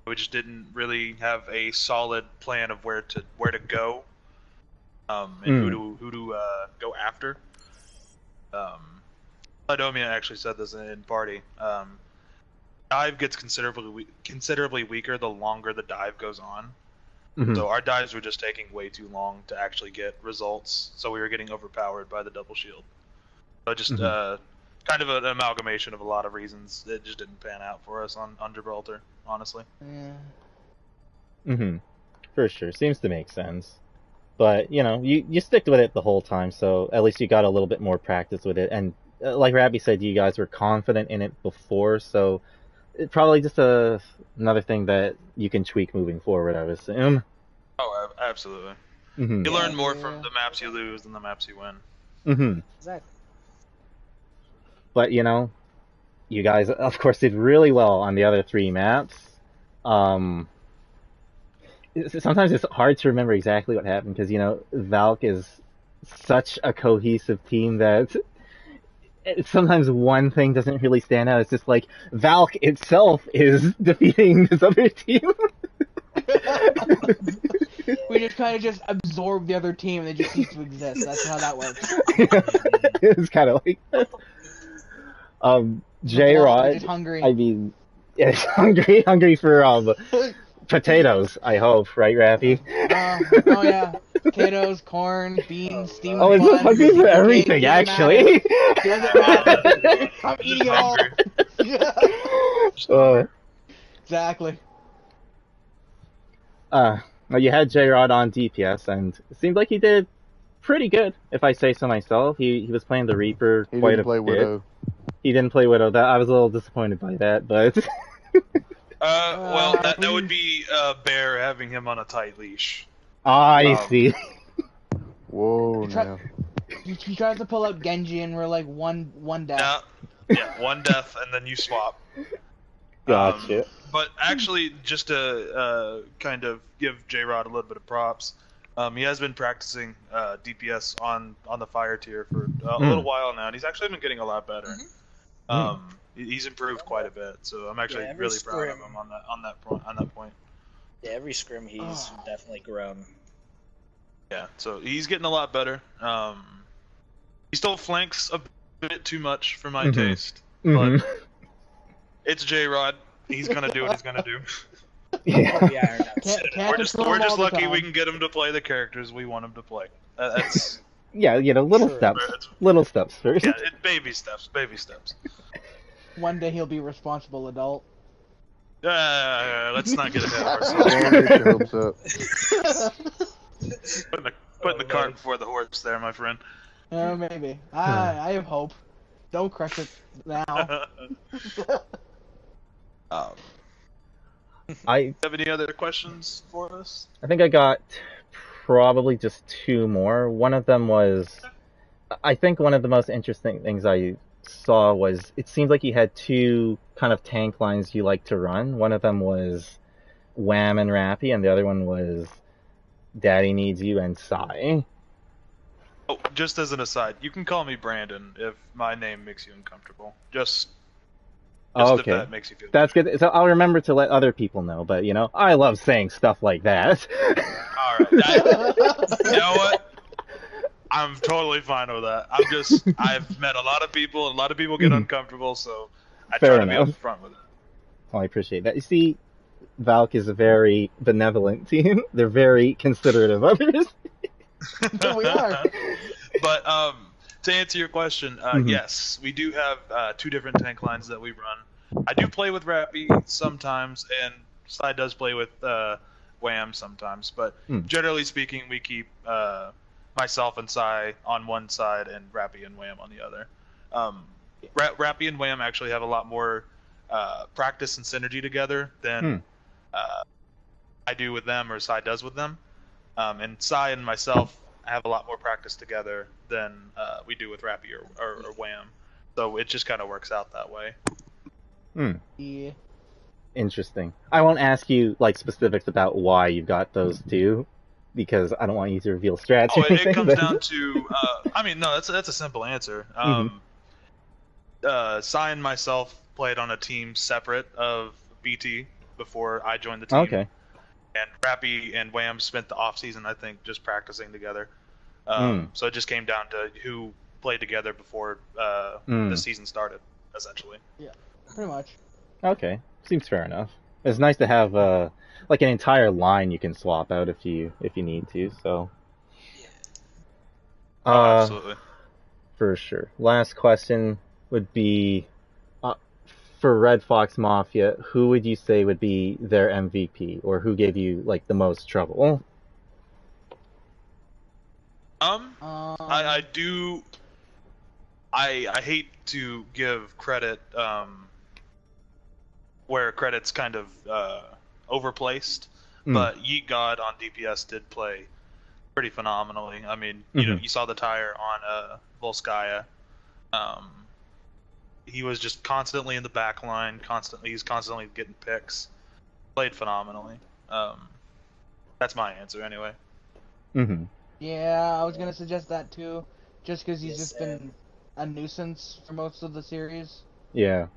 we just didn't really have a solid plan of where to go. and who to go after. Ladomia actually said this in party. Dive gets considerably weaker the longer the dive goes on. So our dives were just taking way too long to actually get results, so we were getting overpowered by the double shield. So just kind of an amalgamation of a lot of reasons. It just didn't pan out for us on Gibraltar, honestly. Yeah. For sure. Seems to make sense. But, you sticked with it the whole time, so at least you got a little bit more practice with it. And like Rabbi said, you guys were confident in it before, so it's probably just another thing that you can tweak moving forward, I would assume. Oh, absolutely. You learn more from the maps you lose than the maps you win. Exactly. But, you guys, of course, did really well on the other 3 maps. Sometimes it's hard to remember exactly what happened because, Valk is such a cohesive team that sometimes one thing doesn't really stand out. It's just like Valk itself is defeating this other team. We just kind of just absorb the other team and they just cease to exist. That's how that works. It's kind of like that. J-Rod, just hungry. I mean, yes, hungry for potatoes, I hope, right, Raffy? Oh yeah, potatoes, corn, beans, steamed Oh, it's buns, hungry for everything, actually. Doesn't matter. I'm eating it all. Yeah. Exactly. Well, you had J-Rod on DPS, and it seemed like he did pretty good, if I say so myself. He was playing the Reaper quite a bit. Widow. He didn't play Widow. I was a little disappointed by that, but... Well, that would be Bear having him on a tight leash. I see. Whoa, now. He tries to pull out Genji and we're like one death. Yeah, one death and then you swap. Gotcha. But actually, just to kind of give J-Rod a little bit of props, he has been practicing DPS on the fire tier for a little while now, and he's actually been getting a lot better. He's improved quite a bit, so I'm actually really proud of him on that point. Yeah, every scrim he's definitely grown. Yeah, so he's getting a lot better. He still flanks a bit too much for my taste, but it's J-Rod. He's gonna do what he's gonna do. Yeah. We're just lucky we can get him to play the characters we want him to play. That's Yeah, little steps first. Yeah, baby steps. One day he'll be a responsible adult. Let's not get ahead of ourselves. Don't get your hopes up. Putting the cart before the horse there, my friend. Maybe. I have hope. Don't crush it now. Have any other questions for us? I think I got probably just 2 more. One of them was, I think one of the most interesting things I saw was, it seems like you had 2 kind of tank lines you like to run. One of them was Wham and Rappy, and the other one was Daddy Needs You and Psy. Oh, just as an aside, you can call me Brandon if my name makes you uncomfortable. Just if that makes you feel That's good. So I'll remember to let other people know, but I love saying stuff like that. Alright. You know what? I'm totally fine with that. I've met a lot of people, and a lot of people get uncomfortable, so I try to be upfront with it. Oh, I appreciate that. You see, Valk is a very benevolent team. They're very considerate of others. We are. But to answer your question, yes, we do have 2 different tank lines that we run. I do play with Rappy sometimes, and Sly does play with Wham sometimes. But generally speaking, we keep myself and Sai on one side and Rappy and Wham on the other. Rappy and Wham actually have a lot more practice and synergy together than I do with them or Sai does with them. And Sai and myself have a lot more practice together than we do with Rappy or Wham. So it just kind of works out that way. Yeah. Interesting. I won't ask you specifics about why you got those 2, because I don't want you to reveal strats. It comes down to. That's a simple answer. Sai and myself played on a team separate of BT before I joined the team. Okay. And Rappy and Wham spent the off season, I think, just practicing together. So it just came down to who played together before the season started, essentially. Yeah, pretty much. Okay, seems fair enough. It's nice to have like an entire line you can swap out if you need to. So. Absolutely. For sure. Last question would be, for Red Fox Mafia, who would you say would be their MVP, or who gave you like the most trouble? I do. I hate to give credit where credit's kind of overplaced, but Yeet God on DPS did play pretty phenomenally. I mean, you know, you saw the tire on Volskaya. He was just constantly in the back line, he's constantly getting picks. Played phenomenally. That's my answer anyway. Yeah, I was gonna suggest that too, just because he's just been a nuisance for most of the series. Yeah.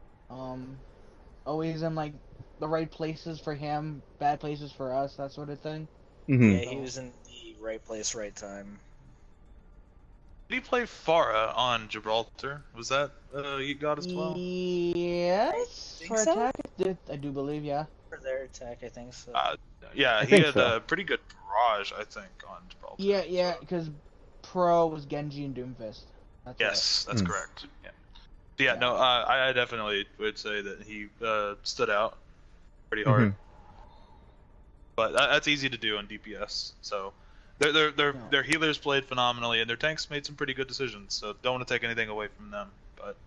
Always in like the right places for him, bad places for us, that sort of thing. Yeah, he was in the right place, right time. Did he play Farah on Gibraltar? Was that you got as well? Yes, for so? attack, I do believe, yeah. For their attack, I think so. Yeah, I he think had so. a pretty good barrage, I think, on Gibraltar. Yeah, because Pro was Genji and Doomfist. That's correct. Yeah. No, I definitely would say that he stood out pretty hard. But that's easy to do on DPS. So their healers played phenomenally, and their tanks made some pretty good decisions. So don't want to take anything away from them. But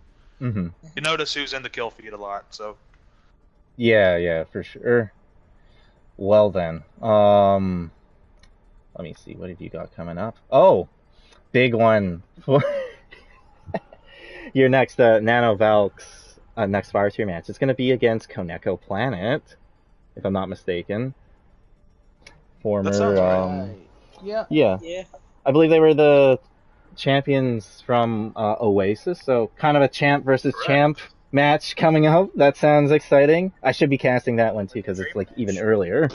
you notice who's in the kill feed a lot. So yeah, for sure. Well then, let me see. What have you got coming up? Oh, big one for your next Nano Valk's next Fire Tier match. It's going to be against Koneko Planet, if I'm not mistaken. Former, that sounds right. Yeah. I believe they were the champions from Oasis, so kind of a champ versus champ match coming up. That sounds exciting. I should be casting that one too because it's like even earlier.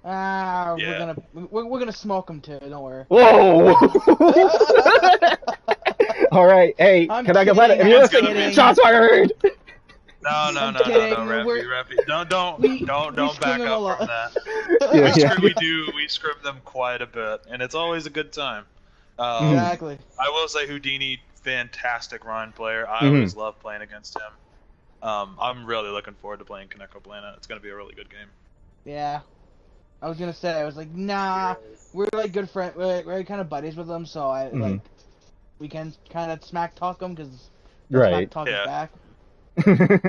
We're gonna smoke him too. Don't worry. Whoa! All right, hey, can I go let it? If you're listening, shots fired. No, Rappy. Don't back up from that. We scrim them quite a bit, and it's always a good time. Exactly. I will say Houdini, fantastic Rhine player. I always love playing against him. I'm really looking forward to playing Koneko Planet. It's going to be a really good game. Yeah. I was gonna say, I was like, nah, we're like good friends, we're kind of buddies with them, so like, we can kind of smack talk them, because smack talk is back.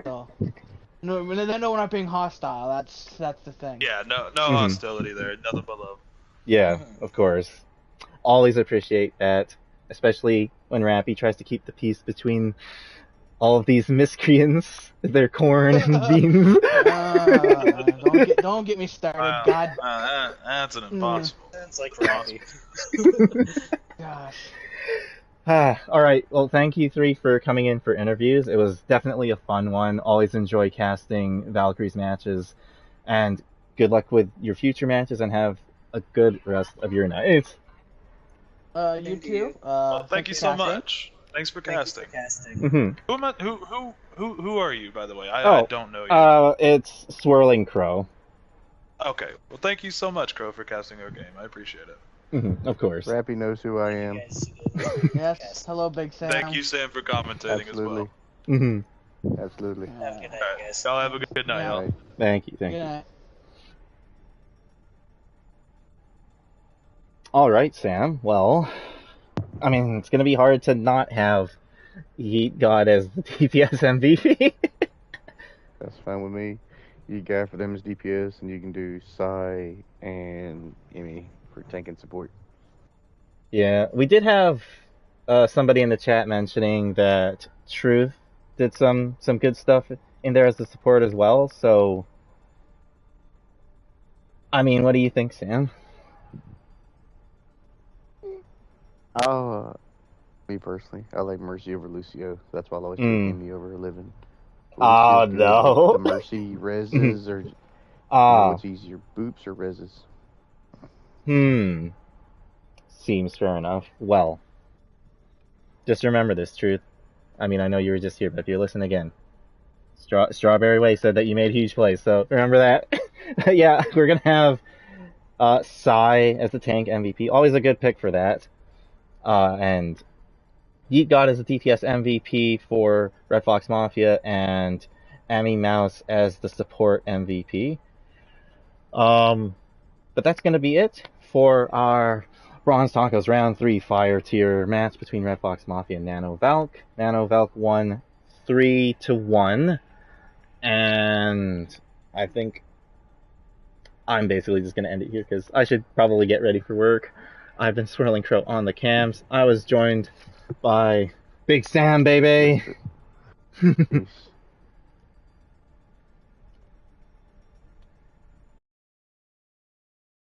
So, no, they know we're not being hostile, that's the thing. Yeah, no hostility there, nothing but love. Yeah, of course. Always appreciate that, especially when Rappy tries to keep the peace between all of these miscreants, their corn and beans. Don't get me started, God. That's an impossible. That's like Rappy. Gosh. Alright, well thank you three for coming in for interviews. It was definitely a fun one. Always enjoy casting Valkyrie's matches. And good luck with your future matches and have a good rest of your night. You too. Well, thank you so much. Thanks for casting. Who am I, who are you, by the way? I don't know you. It's Swirling Crow. Okay. Well, thank you so much, Crow, for casting our game. I appreciate it. Of course. Rappy knows who I am. Yes. Hello, Big Sam. Thank you, Sam, for commentating as well. Absolutely. Have a good night, guys. Y'all have a good night, y'all. Thank you. Good night. All right, Sam. Well, I mean, it's going to be hard to not have Yeet God as the DPS MVP. That's fine with me. You got for them as DPS, and you can do Psy and Emmy for tank and support. Yeah, we did have somebody in the chat mentioning that Truth did some good stuff in there as the support as well. So, I mean, what do you think, Sam? Me personally, I like Mercy over Lucio. That's why I'll always pick Emmy over a living. Oh no! The Mercy reses or what's easier, boops or reses? seems fair enough. Well, just remember this, Truth. I mean, I know you were just here, but if you listen again, Strawberry Way said that you made huge plays, so remember that. Yeah, we're gonna have Psy as the tank MVP. Always a good pick for that. And Yeet God as the DPS MVP for Red Fox Mafia, and Amy Mouse as the support MVP. But that's gonna be it for our Bronze Tacos Round 3 Fire Tier match between Red Fox Mafia and Nano Valk. Nano Valk won 3-1. And I think I'm basically just going to end it here because I should probably get ready for work. I've been Swirling Crow on the cams. I was joined by Big Sam, baby.